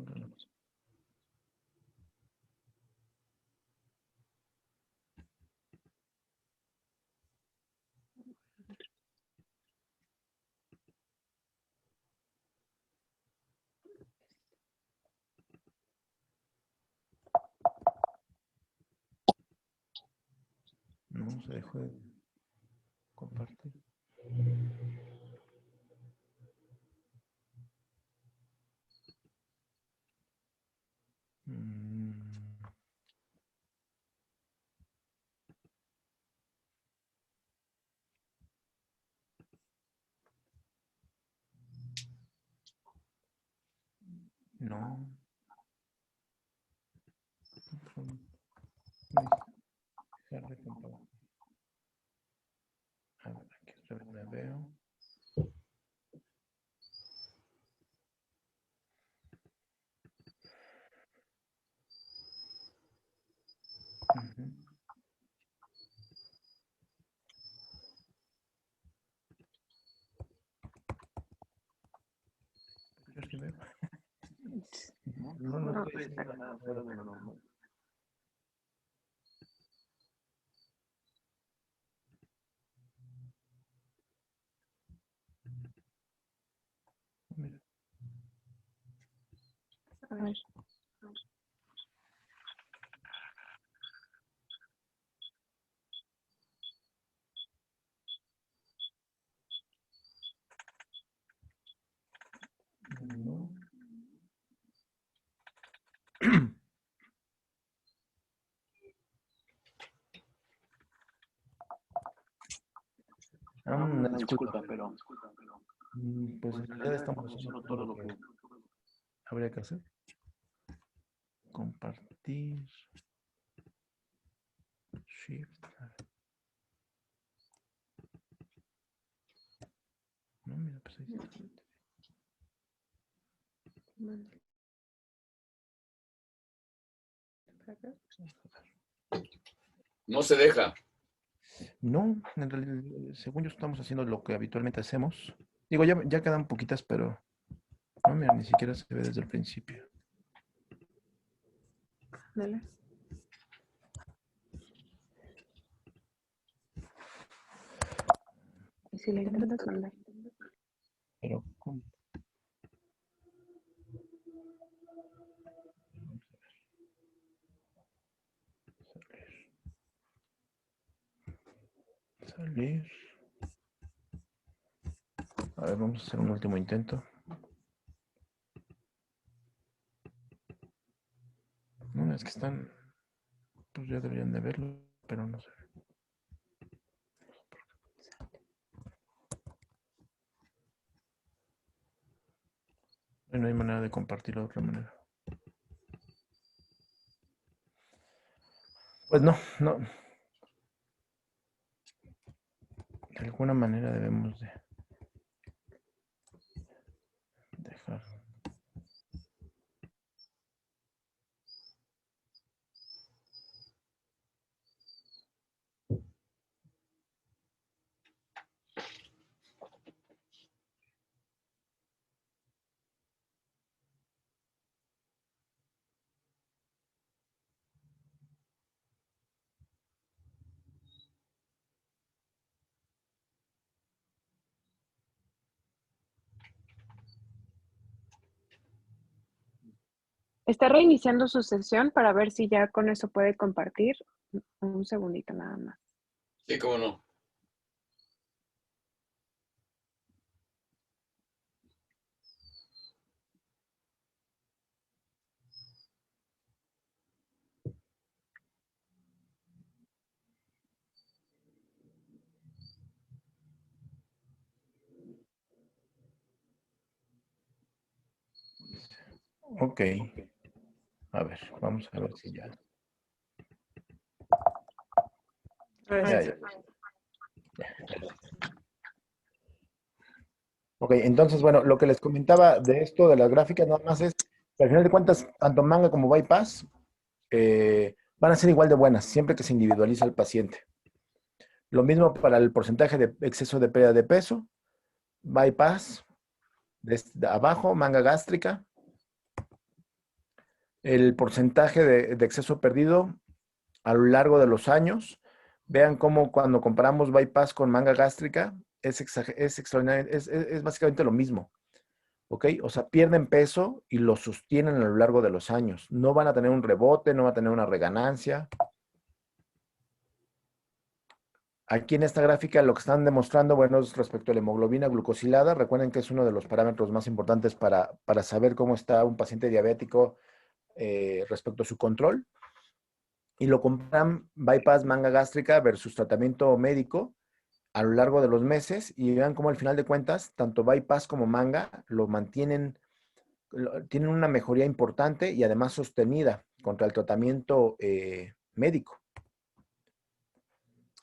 No, se dejó de compartir. Mm. No. Dejar de compartir. A ver, aquí otra vez me veo. Ujú. Yo sí veo. No estoy haciendo nada fuera de lo normal. Mira. A ver. No. Una disculpa, pero pues en realidad estamos haciendo todo lo que habría que hacer. Compartir. Shift. No, mira, pues ahí está. No se deja. No, en realidad, según yo estamos haciendo lo que habitualmente hacemos. Digo, ya quedan poquitas, pero no, mira, ni siquiera se ve desde el principio. Dale. ¿Y si le intentas mandar? Pero, ¿cómo? Salir. A ver, vamos a hacer un último intento. No, es que están, pues ya deberían de verlo, pero no sé. No hay manera de compartirlo de otra manera. Pues no. De alguna manera debemos de dejar. Está reiniciando su sesión para ver si ya con eso puede compartir. Un segundito nada más. Sí, cómo no. Ok. A ver, vamos a ver si ya. Ya. Ok, entonces, bueno, lo que les comentaba de esto de las gráficas nada más es que al final de cuentas, tanto manga como bypass van a ser igual de buenas, siempre que se individualiza el paciente. Lo mismo para el porcentaje de exceso de pérdida de peso, bypass, desde abajo, manga gástrica. El porcentaje de exceso perdido a lo largo de los años. Vean cómo cuando comparamos bypass con manga gástrica, es extraordinario, es básicamente lo mismo. ¿Ok? O sea, pierden peso y lo sostienen a lo largo de los años. No van a tener un rebote, no van a tener una reganancia. Aquí en esta gráfica lo que están demostrando, bueno, es respecto a la hemoglobina glucosilada. Recuerden que es uno de los parámetros más importantes para saber cómo está un paciente diabético respecto a su control. Y lo comparan bypass manga gástrica versus tratamiento médico a lo largo de los meses y vean cómo al final de cuentas, tanto bypass como manga lo mantienen, tienen una mejoría importante y además sostenida contra el tratamiento médico.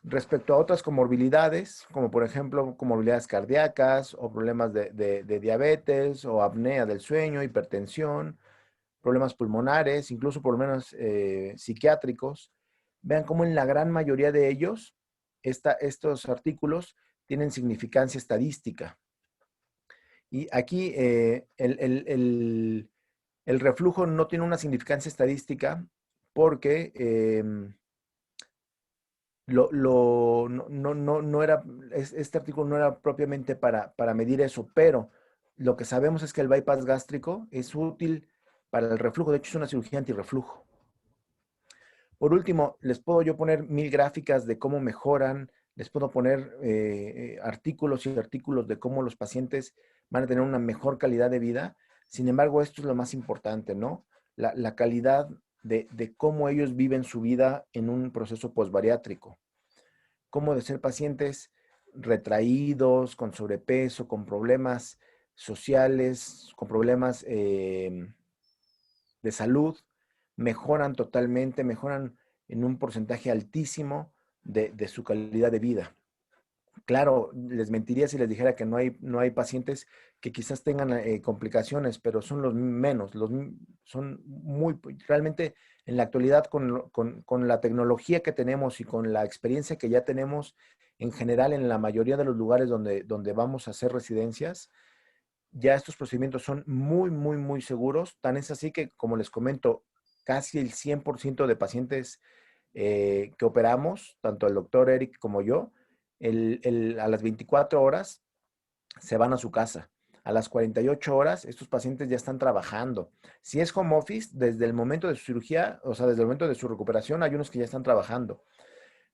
Respecto a otras comorbilidades, como por ejemplo comorbilidades cardíacas o problemas de diabetes o apnea del sueño, hipertensión, problemas pulmonares, incluso problemas psiquiátricos, vean cómo en la gran mayoría de ellos estos artículos tienen significancia estadística. Y aquí el reflujo no tiene una significancia estadística porque este artículo no era propiamente para medir eso, pero lo que sabemos es que el bypass gástrico es útil para el reflujo. De hecho, es una cirugía antirreflujo. Por último, les puedo yo poner 1000 gráficas de cómo mejoran, les puedo poner artículos y artículos de cómo los pacientes van a tener una mejor calidad de vida. Sin embargo, esto es lo más importante, ¿no? La calidad de cómo ellos viven su vida en un proceso posbariátrico. Cómo de ser pacientes retraídos, con sobrepeso, con problemas sociales, con problemas de salud, mejoran totalmente, mejoran en un porcentaje altísimo de su calidad de vida. Claro, les mentiría si les dijera que no hay pacientes que quizás tengan complicaciones, pero son los menos, son muy, realmente en la actualidad con la tecnología que tenemos y con la experiencia que ya tenemos en general en la mayoría de los lugares donde vamos a hacer residencias, ya estos procedimientos son muy, muy, muy seguros. Tan es así que, como les comento, casi el 100% de pacientes que operamos, tanto el doctor Eric como yo, a las 24 horas se van a su casa. A las 48 horas, estos pacientes ya están trabajando. Si es home office, desde el momento de su cirugía, o sea, desde el momento de su recuperación, hay unos que ya están trabajando.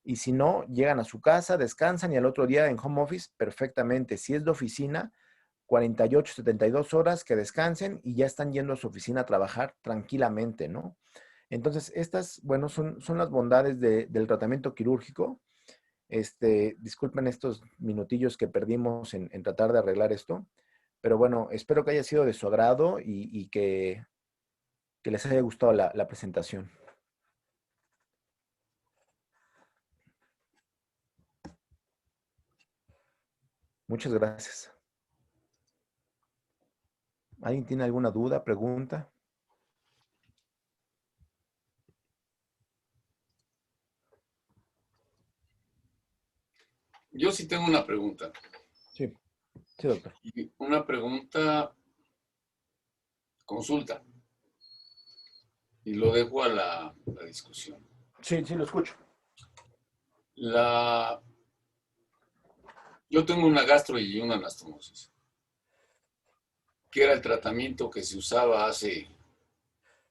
Y si no, llegan a su casa, descansan y al otro día en home office, perfectamente. Si es de oficina, 48, 72 horas que descansen y ya están yendo a su oficina a trabajar tranquilamente, ¿no? Entonces, estas, bueno, son las bondades del tratamiento quirúrgico. Disculpen estos minutillos que perdimos en tratar de arreglar esto, pero bueno, espero que haya sido de su agrado y que les haya gustado la presentación. Muchas gracias. ¿Alguien tiene alguna duda, pregunta? Yo sí tengo una pregunta. Sí, doctor. Y una pregunta, consulta. Y lo dejo a la discusión. Sí, lo escucho. Yo tengo una gastro y una anastomosis, que era el tratamiento que se usaba hace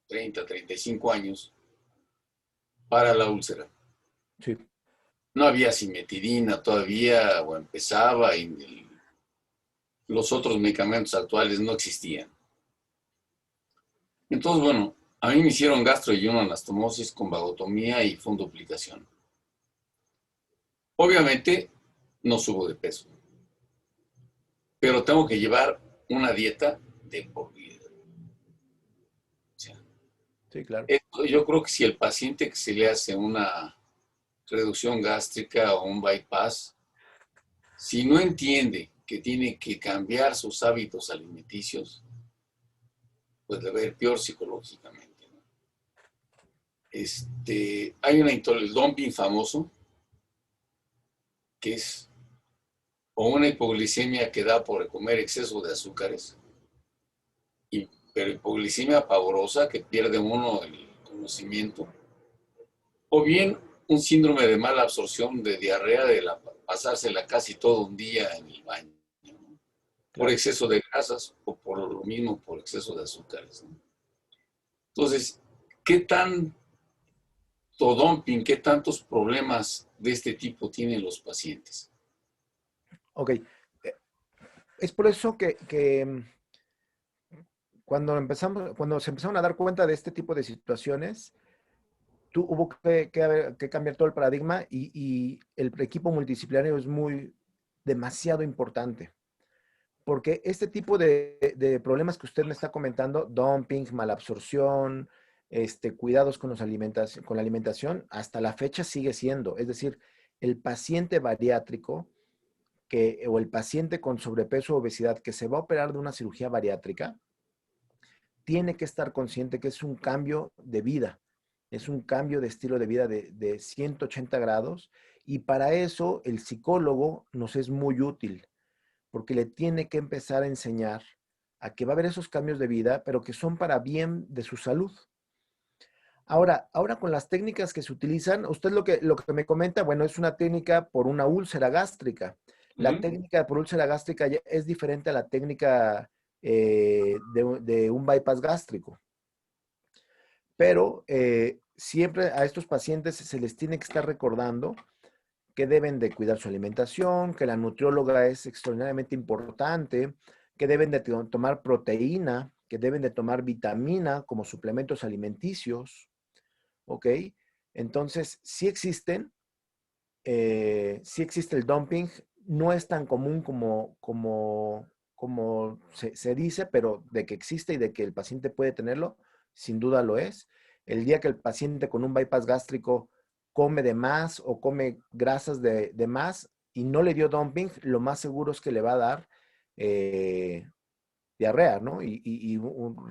30, 35 años para la úlcera. Sí. No había simetidina todavía, o empezaba, y los otros medicamentos actuales no existían. Entonces, bueno, a mí me hicieron gastro y una anastomosis con vagotomía y fundoplicación. Obviamente, no subo de peso, pero tengo que llevar una dieta de por vida. O sea, sí, claro. Yo creo que si el paciente que se le hace una reducción gástrica o un bypass, si no entiende que tiene que cambiar sus hábitos alimenticios, pues le va a ir peor psicológicamente, ¿no? Hay el dumping famoso, que es o una hipoglicemia que da por comer exceso de azúcares, pero hipoglicemia pavorosa que pierde uno el conocimiento, o bien un síndrome de mala absorción de diarrea de pasársela casi todo un día en el baño, ¿no? Por exceso de grasas o por lo mismo por exceso de azúcares, ¿no? Entonces, ¿qué tanto dumping, qué tantos problemas de este tipo tienen los pacientes? Ok. Es por eso que cuando se empezaron a dar cuenta de este tipo de situaciones, hubo que cambiar todo el paradigma y el equipo multidisciplinario es demasiado importante. Porque este tipo de problemas que usted me está comentando, dumping, malabsorción, cuidados con la alimentación, hasta la fecha sigue siendo. Es decir, el paciente bariátrico o el paciente con sobrepeso o obesidad que se va a operar de una cirugía bariátrica, tiene que estar consciente que es un cambio de vida, es un cambio de estilo de vida de 180 grados y para eso el psicólogo nos es muy útil porque le tiene que empezar a enseñar a que va a haber esos cambios de vida, pero que son para bien de su salud. Ahora con las técnicas que se utilizan, usted lo que me comenta, bueno, es una técnica por una úlcera gástrica. La técnica por úlcera gástrica es diferente a la técnica de un bypass gástrico. Pero siempre a estos pacientes se les tiene que estar recordando que deben de cuidar su alimentación, que la nutrióloga es extraordinariamente importante, que deben de tomar proteína, que deben de tomar vitamina como suplementos alimenticios, ¿ok? Entonces, sí existe el dumping, no es tan común como se dice, pero de que existe y de que el paciente puede tenerlo, sin duda lo es. El día que el paciente con un bypass gástrico come de más o come grasas de más y no le dio dumping, lo más seguro es que le va a dar diarrea, ¿no? Y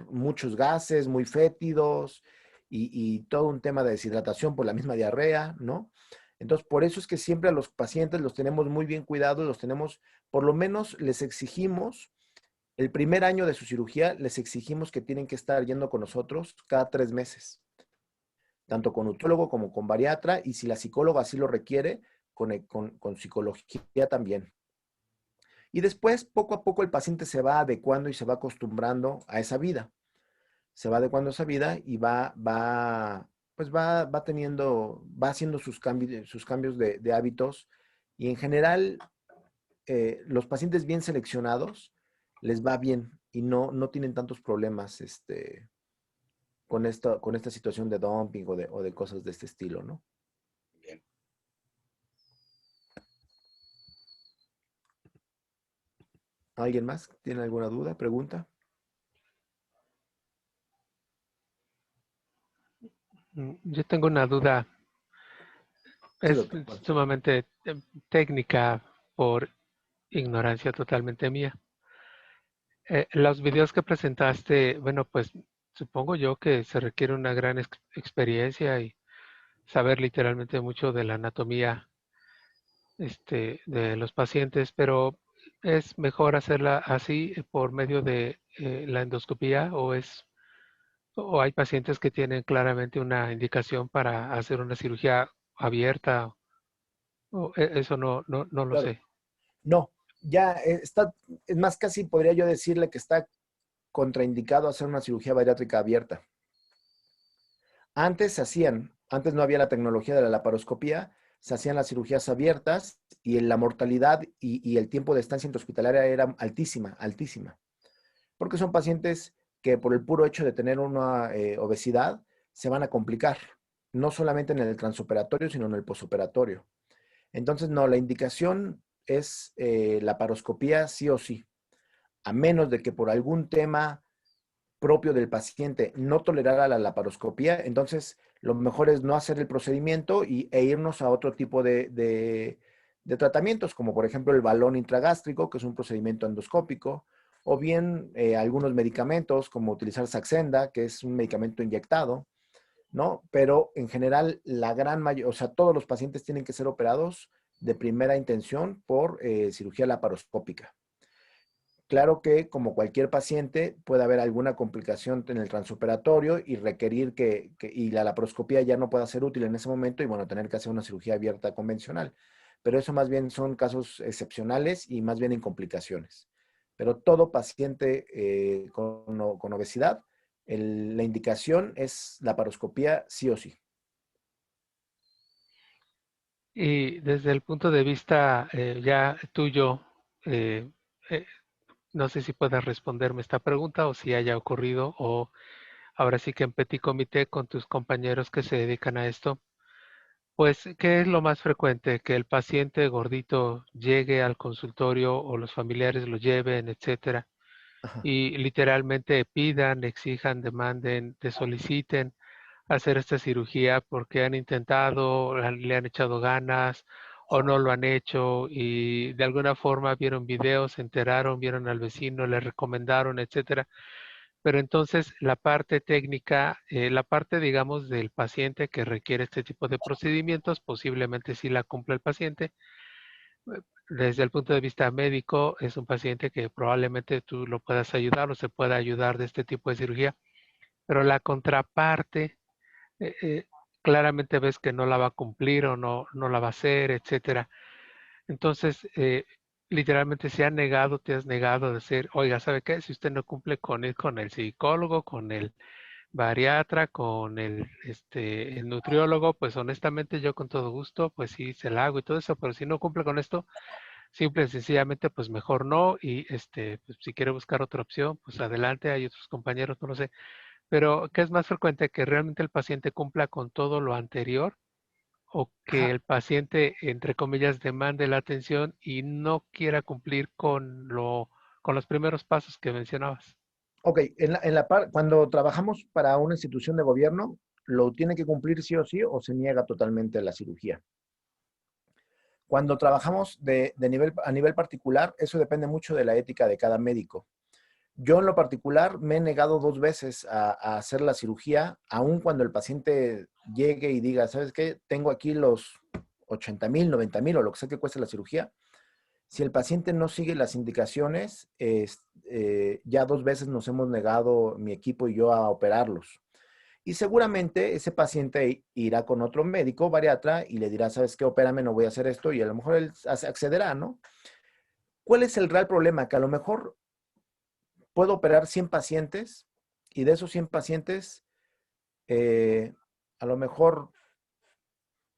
muchos gases muy fétidos y todo un tema de deshidratación por la misma diarrea, ¿no? Entonces, por eso es que siempre a los pacientes los tenemos muy bien cuidados, los tenemos, por lo menos les exigimos, el primer año de su cirugía, les exigimos que tienen que estar yendo con nosotros cada 3 meses, tanto con nutriólogo como con bariatra, y si la psicóloga así lo requiere, con psicología también. Y después, poco a poco, el paciente se va adecuando y se va acostumbrando a esa vida. Se va adecuando a esa vida y pues va teniendo, va haciendo sus cambios de hábitos. Y en general, los pacientes bien seleccionados les va bien y no tienen tantos problemas con esta situación de dumping o de cosas de este estilo, ¿no? Bien. ¿Alguien más tiene alguna duda, pregunta? Yo tengo una duda. Sí, Es doctor. Bueno. sumamente técnica por ignorancia totalmente mía. Los videos que presentaste, bueno, pues supongo yo que se requiere una gran experiencia y saber literalmente mucho de la anatomía de los pacientes, pero ¿es mejor hacerla así por medio de la endoscopía o hay pacientes que tienen claramente una indicación para hacer una cirugía abierta? O eso no lo Claro. sé. No, ya está, es más, casi podría yo decirle que está contraindicado hacer una cirugía bariátrica abierta. Antes no había la tecnología de la laparoscopía, se hacían las cirugías abiertas y la mortalidad y el tiempo de estancia intrahospitalaria era altísima, altísima. Porque son pacientes que por el puro hecho de tener una obesidad se van a complicar, no solamente en el transoperatorio, sino en el posoperatorio. Entonces, no, la indicación es laparoscopía sí o sí, a menos de que por algún tema propio del paciente no tolerara la laparoscopía, entonces lo mejor es no hacer el procedimiento e irnos a otro tipo de tratamientos, como por ejemplo el balón intragástrico, que es un procedimiento endoscópico, o bien algunos medicamentos, como utilizar Saxenda, que es un medicamento inyectado, ¿no? Pero en general, la gran mayoría, o sea, todos los pacientes tienen que ser operados de primera intención por cirugía laparoscópica. Claro que, como cualquier paciente, puede haber alguna complicación en el transoperatorio y requerir y la laparoscopía ya no pueda ser útil en ese momento y, bueno, tener que hacer una cirugía abierta convencional. Pero eso más bien son casos excepcionales y más bien en complicaciones. Pero todo paciente con obesidad, la indicación es laparoscopía sí o sí. Y desde el punto de vista ya tuyo, no sé si puedas responderme esta pregunta o si haya ocurrido o ahora sí que en petit comité con tus compañeros que se dedican a esto, pues, ¿qué es lo más frecuente? Que el paciente gordito llegue al consultorio o los familiares lo lleven, etcétera, Ajá. y literalmente pidan, exijan, demanden, te soliciten hacer esta cirugía porque han intentado, le han echado ganas o no lo han hecho y de alguna forma vieron videos, se enteraron, vieron al vecino, le recomendaron, etcétera. Pero entonces la parte técnica, la parte, digamos, del paciente que requiere este tipo de procedimientos, posiblemente sí la cumple el paciente. Desde el punto de vista médico, es un paciente que probablemente tú lo puedas ayudar o se pueda ayudar de este tipo de cirugía. Pero la contraparte, eh, eh, claramente ves que no la va a cumplir o no la va a hacer, etcétera. Entonces, literalmente se ha negado, te has negado a decir, oiga, ¿sabe qué? Si usted no cumple con el psicólogo, con el bariatra, con el nutriólogo, pues honestamente yo con todo gusto, pues sí, se la hago y todo eso, pero si no cumple con esto, simple y sencillamente, pues mejor no, y pues si quiere buscar otra opción, pues adelante, hay otros compañeros, no lo sé. Pero, ¿qué es más frecuente? ¿Que realmente el paciente cumpla con todo lo anterior? o que Ajá. el paciente, entre comillas, demande la atención y no quiera cumplir con los primeros pasos que mencionabas? Ok, cuando trabajamos para una institución de gobierno, lo tiene que cumplir sí o se niega totalmente a la cirugía. Cuando trabajamos a nivel particular, eso depende mucho de la ética de cada médico. Yo en lo particular me he negado 2 veces a hacer la cirugía, aun cuando el paciente llegue y diga, ¿sabes qué? Tengo aquí los 80,000, 90,000 o lo que sea que cueste la cirugía. Si el paciente no sigue las indicaciones, ya 2 veces nos hemos negado mi equipo y yo a operarlos. Y seguramente ese paciente irá con otro médico, bariatra, y le dirá, ¿sabes qué? Opérame, no voy a hacer esto, y a lo mejor él accederá, ¿no? ¿Cuál es el real problema? Que a lo mejor puedo operar 100 pacientes y de esos 100 pacientes, a lo mejor,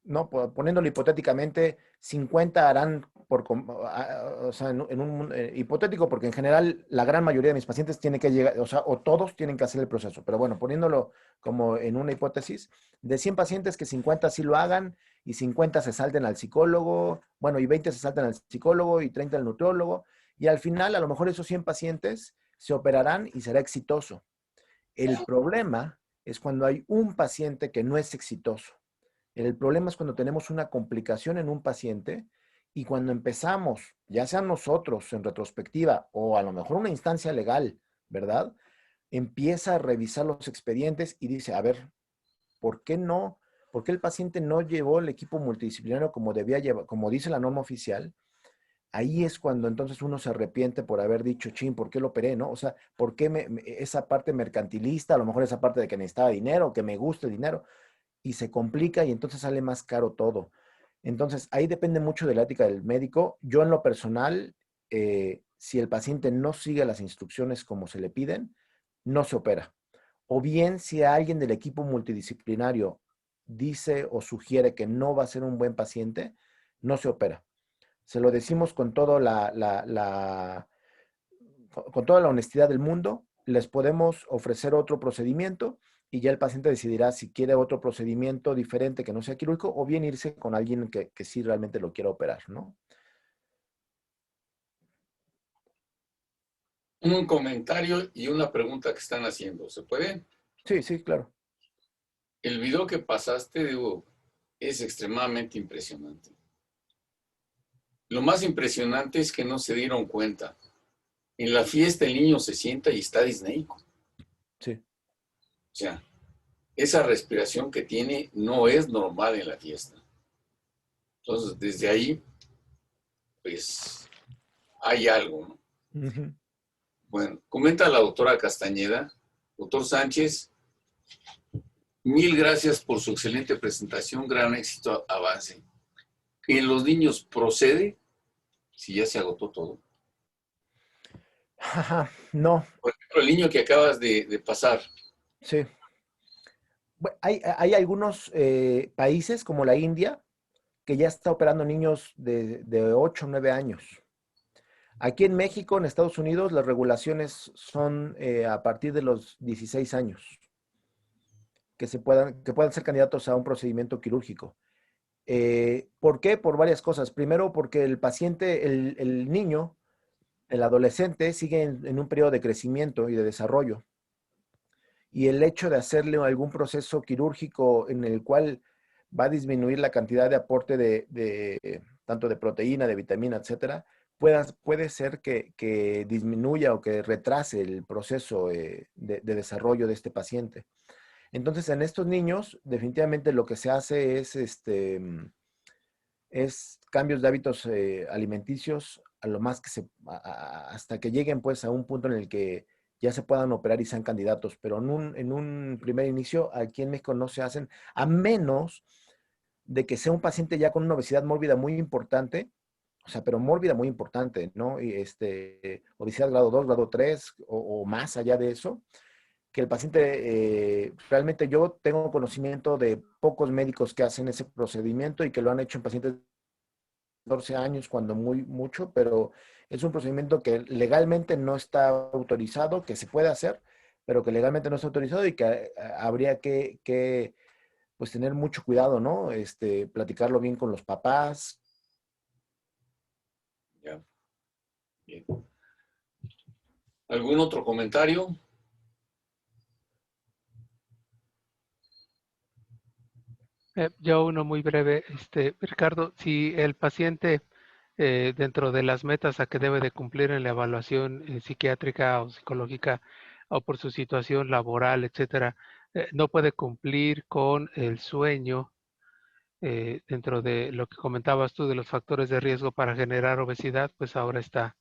no, poniéndolo hipotéticamente, 50 harán o sea, en un hipotético, porque en general la gran mayoría de mis pacientes tienen que llegar, o sea, o todos tienen que hacer el proceso. Pero bueno, poniéndolo como en una hipótesis, de 100 pacientes que 50 sí lo hagan y 50 se salten al psicólogo, bueno, y 20 se salten al psicólogo y 30 al nutriólogo, y al final a lo mejor esos 100 pacientes se operarán y será exitoso. El problema es cuando hay un paciente que no es exitoso. El problema es cuando tenemos una complicación en un paciente y cuando empezamos, ya sea nosotros en retrospectiva o a lo mejor una instancia legal, ¿verdad? Empieza a revisar los expedientes y dice, a ver, ¿por qué no? ¿Por qué el paciente no llevó el equipo multidisciplinario como debía llevar, como dice la norma oficial? Ahí es cuando entonces uno se arrepiente por haber dicho, chin, ¿por qué lo operé, no? O sea, ¿por qué esa parte mercantilista, a lo mejor esa parte de que necesitaba dinero, que me gusta el dinero, y se complica y entonces sale más caro todo? Entonces, ahí depende mucho de la ética del médico. Yo en lo personal, si el paciente no sigue las instrucciones como se le piden, no se opera. O bien, si alguien del equipo multidisciplinario dice o sugiere que no va a ser un buen paciente, no se opera. Se lo decimos con con toda la honestidad del mundo, les podemos ofrecer otro procedimiento y ya el paciente decidirá si quiere otro procedimiento diferente que no sea quirúrgico o bien irse con alguien que sí realmente lo quiera operar, ¿no? Un comentario y una pregunta que están haciendo. ¿Se puede? Sí, sí, claro. El video que pasaste, digo, es extremadamente impresionante. Lo más impresionante es que no se dieron cuenta. En la fiesta el niño se sienta y está disneico. Sí. O sea, esa respiración que tiene no es normal en la fiesta. Entonces, desde ahí, pues, hay algo, ¿no? Uh-huh. Bueno, comenta la doctora Castañeda. Doctor Sánchez, mil gracias por su excelente presentación, gran éxito, avance. ¿En los niños procede si ya se agotó todo? Ajá, no. Por ejemplo, el niño que acabas de pasar. Sí. Hay algunos países como la India que ya está operando niños de 8 o 9 años. Aquí en México, en Estados Unidos, las regulaciones son a partir de los 16 años que puedan ser candidatos a un procedimiento quirúrgico. ¿Por qué? Por varias cosas. Primero, porque el paciente, el niño, el adolescente, sigue en un periodo de crecimiento y de desarrollo. Y el hecho de hacerle algún proceso quirúrgico en el cual va a disminuir la cantidad de aporte tanto de proteína, de vitamina, etcétera, puede ser que disminuya o que retrase el proceso de desarrollo de este paciente. Entonces, en estos niños, definitivamente lo que se hace es cambios de hábitos alimenticios a lo más que hasta que lleguen pues a un punto en el que ya se puedan operar y sean candidatos. Pero en un primer inicio, aquí en México no se hacen, a menos de que sea un paciente ya con una obesidad mórbida muy importante, o sea, pero mórbida muy importante, ¿no? Y obesidad grado 2, grado 3 o más allá de eso, que el paciente, realmente yo tengo conocimiento de pocos médicos que hacen ese procedimiento y que lo han hecho en pacientes de 14 años, cuando mucho, pero es un procedimiento que legalmente no está autorizado, que se puede hacer, pero que legalmente no está autorizado y que habría que pues tener mucho cuidado, ¿no? Platicarlo bien con los papás. Ya. Bien. ¿Algún otro comentario? Yo uno muy breve, Ricardo, si el paciente dentro de las metas a que debe de cumplir en la evaluación psiquiátrica o psicológica o por su situación laboral, etcétera, no puede cumplir con el sueño dentro de lo que comentabas tú de los factores de riesgo para generar obesidad, pues ahora está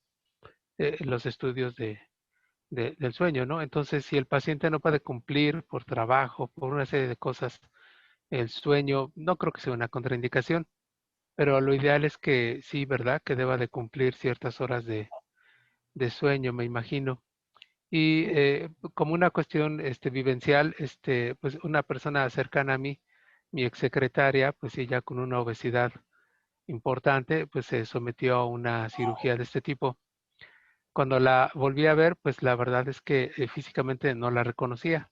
los estudios del sueño, ¿no? Entonces, si el paciente no puede cumplir por trabajo, por una serie de cosas, el sueño, no creo que sea una contraindicación, pero lo ideal es que sí, ¿verdad? Que deba de cumplir ciertas horas de sueño, me imagino. Y como una cuestión vivencial, pues una persona cercana a mí, mi exsecretaria, pues ella con una obesidad importante, pues se sometió a una cirugía de este tipo. Cuando la volví a ver, pues la verdad es que físicamente no la reconocía.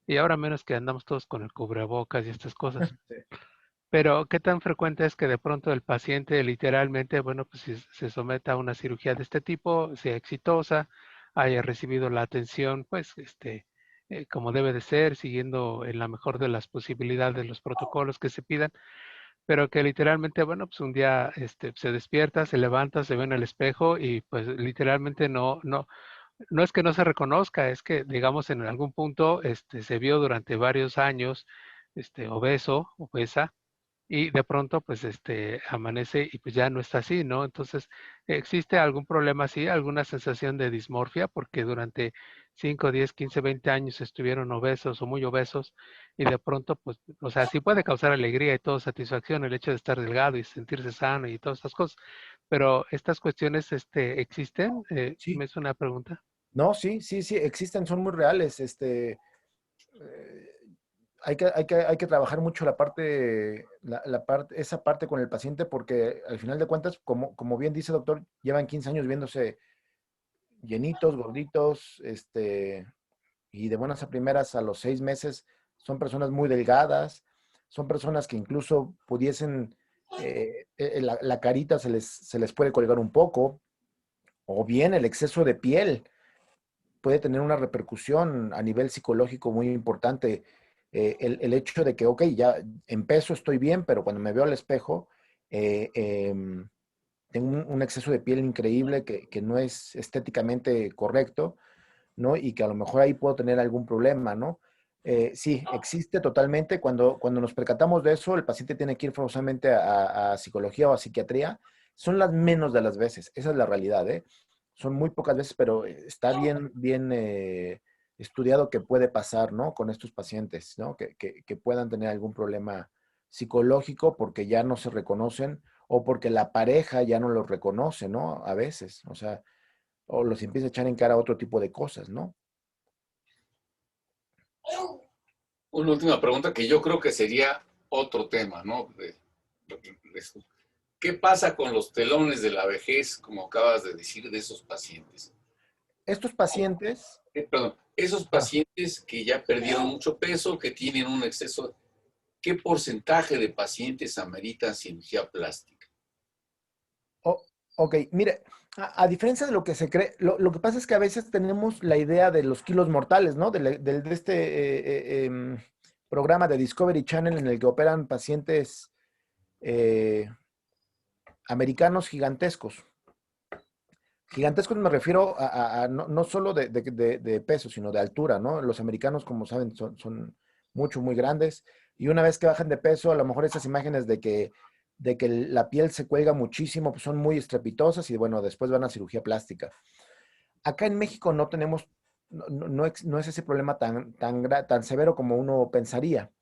Y ahora menos que andamos todos con el cubrebocas y estas cosas. Sí. Pero, ¿qué tan frecuente es que de pronto el paciente literalmente, bueno, pues si se someta a una cirugía de este tipo, sea exitosa, haya recibido la atención, pues, como debe de ser, siguiendo en la mejor de las posibilidades los protocolos que se pidan, pero que literalmente, bueno, pues un día, se despierta, se levanta, se ve en el espejo y pues literalmente no es que no se reconozca, es que, digamos, en algún punto, se vio durante varios años, obeso, obesa, y de pronto, pues, amanece y pues ya no está así, ¿no? Entonces, ¿existe algún problema así, alguna sensación de dismorfia? Porque durante 5, 10, 15, 20 años estuvieron obesos o muy obesos y de pronto, pues, o sea, sí puede causar alegría y todo satisfacción el hecho de estar delgado y sentirse sano y todas estas cosas, pero ¿estas cuestiones, existen? Sí. Me es una pregunta. No, sí, sí, sí, existen, son muy reales. Hay que trabajar mucho esa parte con el paciente porque al final de cuentas, como bien dice el doctor, llevan 15 años viéndose llenitos, gorditos, y de buenas a primeras a los 6 meses son personas muy delgadas, son personas que incluso pudiesen, la carita se les puede colgar un poco, o bien el exceso de piel puede tener una repercusión a nivel psicológico muy importante. El hecho de que, ok, ya en peso estoy bien, pero cuando me veo al espejo, tengo un exceso de piel increíble que no es estéticamente correcto, ¿no? Y que a lo mejor ahí puedo tener algún problema, ¿no? Sí, existe totalmente. Cuando nos percatamos de eso, el paciente tiene que ir forzosamente a psicología o a psiquiatría. Son las menos de las veces, esa es la realidad, ¿eh? Son muy pocas veces, pero está bien estudiado que puede pasar, ¿no? Con estos pacientes, ¿no? Que puedan tener algún problema psicológico porque ya no se reconocen o porque la pareja ya no los reconoce, ¿no? A veces, o sea, o los empieza a echar en cara otro tipo de cosas, ¿no? Una última pregunta que yo creo que sería otro tema, ¿no? ¿Qué pasa con los telones de la vejez, como acabas de decir, de esos pacientes? Estos pacientes... Perdón, esos pacientes que ya perdieron mucho peso, que tienen un exceso, ¿qué porcentaje de pacientes ameritan cirugía plástica? Ok, mire, a diferencia de lo que se cree, lo que pasa es que a veces tenemos la idea de los kilos mortales, ¿no? De este programa de Discovery Channel en el que operan pacientes americanos gigantescos. Gigantescos me refiero a no solo de peso, sino de altura, ¿no? Los americanos, como saben, son muy grandes. Y una vez que bajan de peso, a lo mejor esas imágenes de que la piel se cuelga muchísimo, pues son muy estrepitosas y bueno, después van a cirugía plástica. Acá en México no tenemos, no es ese problema tan severo como uno pensaría.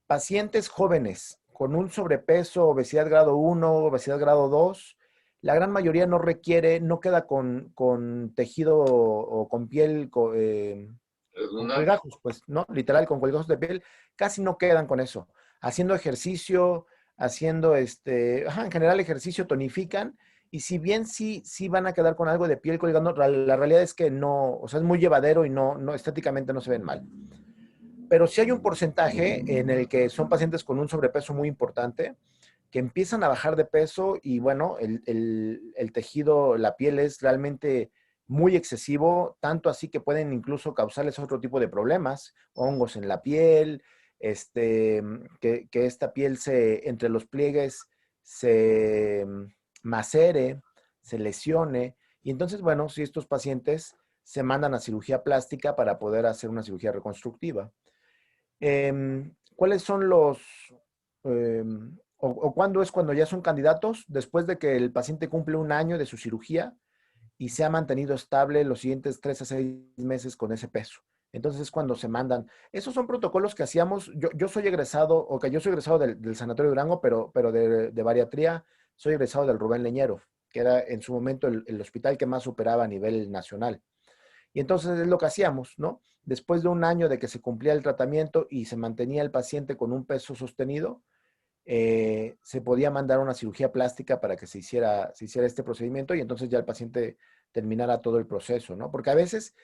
Pacientes jóvenes con un sobrepeso, obesidad grado 1, obesidad grado 2, la gran mayoría no queda con tejido o con piel, con colgajos, pues, ¿no? Literal, con colgajos de piel, casi no quedan con eso. Haciendo ejercicio, en general ejercicio, tonifican, y si bien sí van a quedar con algo de piel colgando, la realidad es que no, o sea, es muy llevadero y no estéticamente no se ven mal. pero sí hay un porcentaje en el que son pacientes con un sobrepeso muy importante, que empiezan a bajar de peso y bueno, el tejido, la piel es realmente muy excesivo, tanto así que pueden incluso causarles otro tipo de problemas, hongos en la piel, que esta piel entre los pliegues se macere, se lesione. Y entonces, bueno, si estos pacientes se mandan a cirugía plástica para poder hacer una cirugía reconstructiva. ¿Cuáles son o cuándo es cuando ya son candidatos? Después de que el paciente cumple un año de su cirugía y se ha mantenido estable los siguientes 3 a 6 meses con ese peso. Entonces es cuando se mandan. Esos son protocolos que hacíamos. Yo soy egresado, yo soy egresado del Sanatorio Durango, pero de bariatría soy egresado del Rubén Leñero, que era en su momento el hospital que más operaba a nivel nacional. Y entonces es lo que hacíamos, ¿no? Después de un año de que se cumplía el tratamiento y se mantenía el paciente con un peso sostenido, se podía mandar una cirugía plástica para que se hiciera este procedimiento y entonces ya el paciente terminara todo el proceso, ¿no? Porque a veces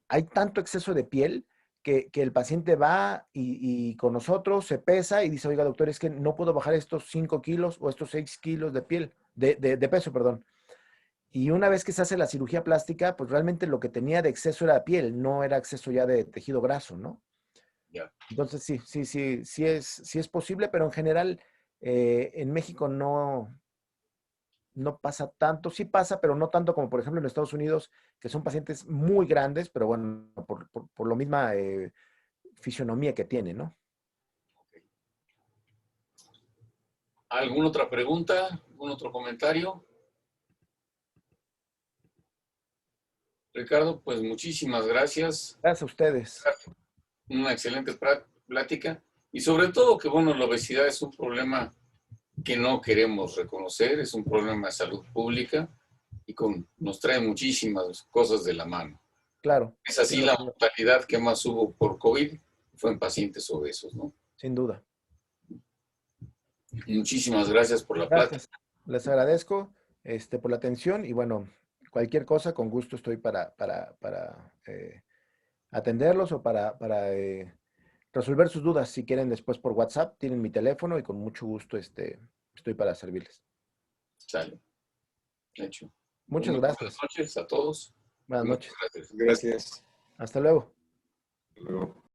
hay tanto exceso de piel que el paciente va y con nosotros se pesa y dice, oiga, doctor, es que no puedo bajar estos 5 kilos o estos 6 kilos de piel, de peso, perdón. Y una vez que se hace la cirugía plástica, pues realmente lo que tenía de exceso era piel, no era exceso ya de tejido graso, ¿no? Ya. Entonces sí es posible, pero en general en México no pasa tanto. Sí pasa, pero no tanto como por ejemplo en Estados Unidos, que son pacientes muy grandes, pero bueno, por lo misma fisionomía que tiene, ¿no? ¿Alguna otra pregunta? ¿Algún otro comentario? Ricardo, pues muchísimas gracias. Gracias a ustedes. Una excelente plática. Y sobre todo que, bueno, la obesidad es un problema que no queremos reconocer, es un problema de salud pública y nos trae muchísimas cosas de la mano. Claro. Es así la mortalidad que más hubo por COVID fue en pacientes obesos, ¿no? Sin duda. Muchísimas gracias por la plática. Les agradezco por la atención y bueno, cualquier cosa, con gusto estoy para atenderlos o para resolver sus dudas. Si quieren después por WhatsApp, tienen mi teléfono y con mucho gusto estoy para servirles. Sale. Hecho. Muchas gracias. Buenas noches a todos. Buenas noches. Gracias. Gracias. Hasta luego. Hasta luego.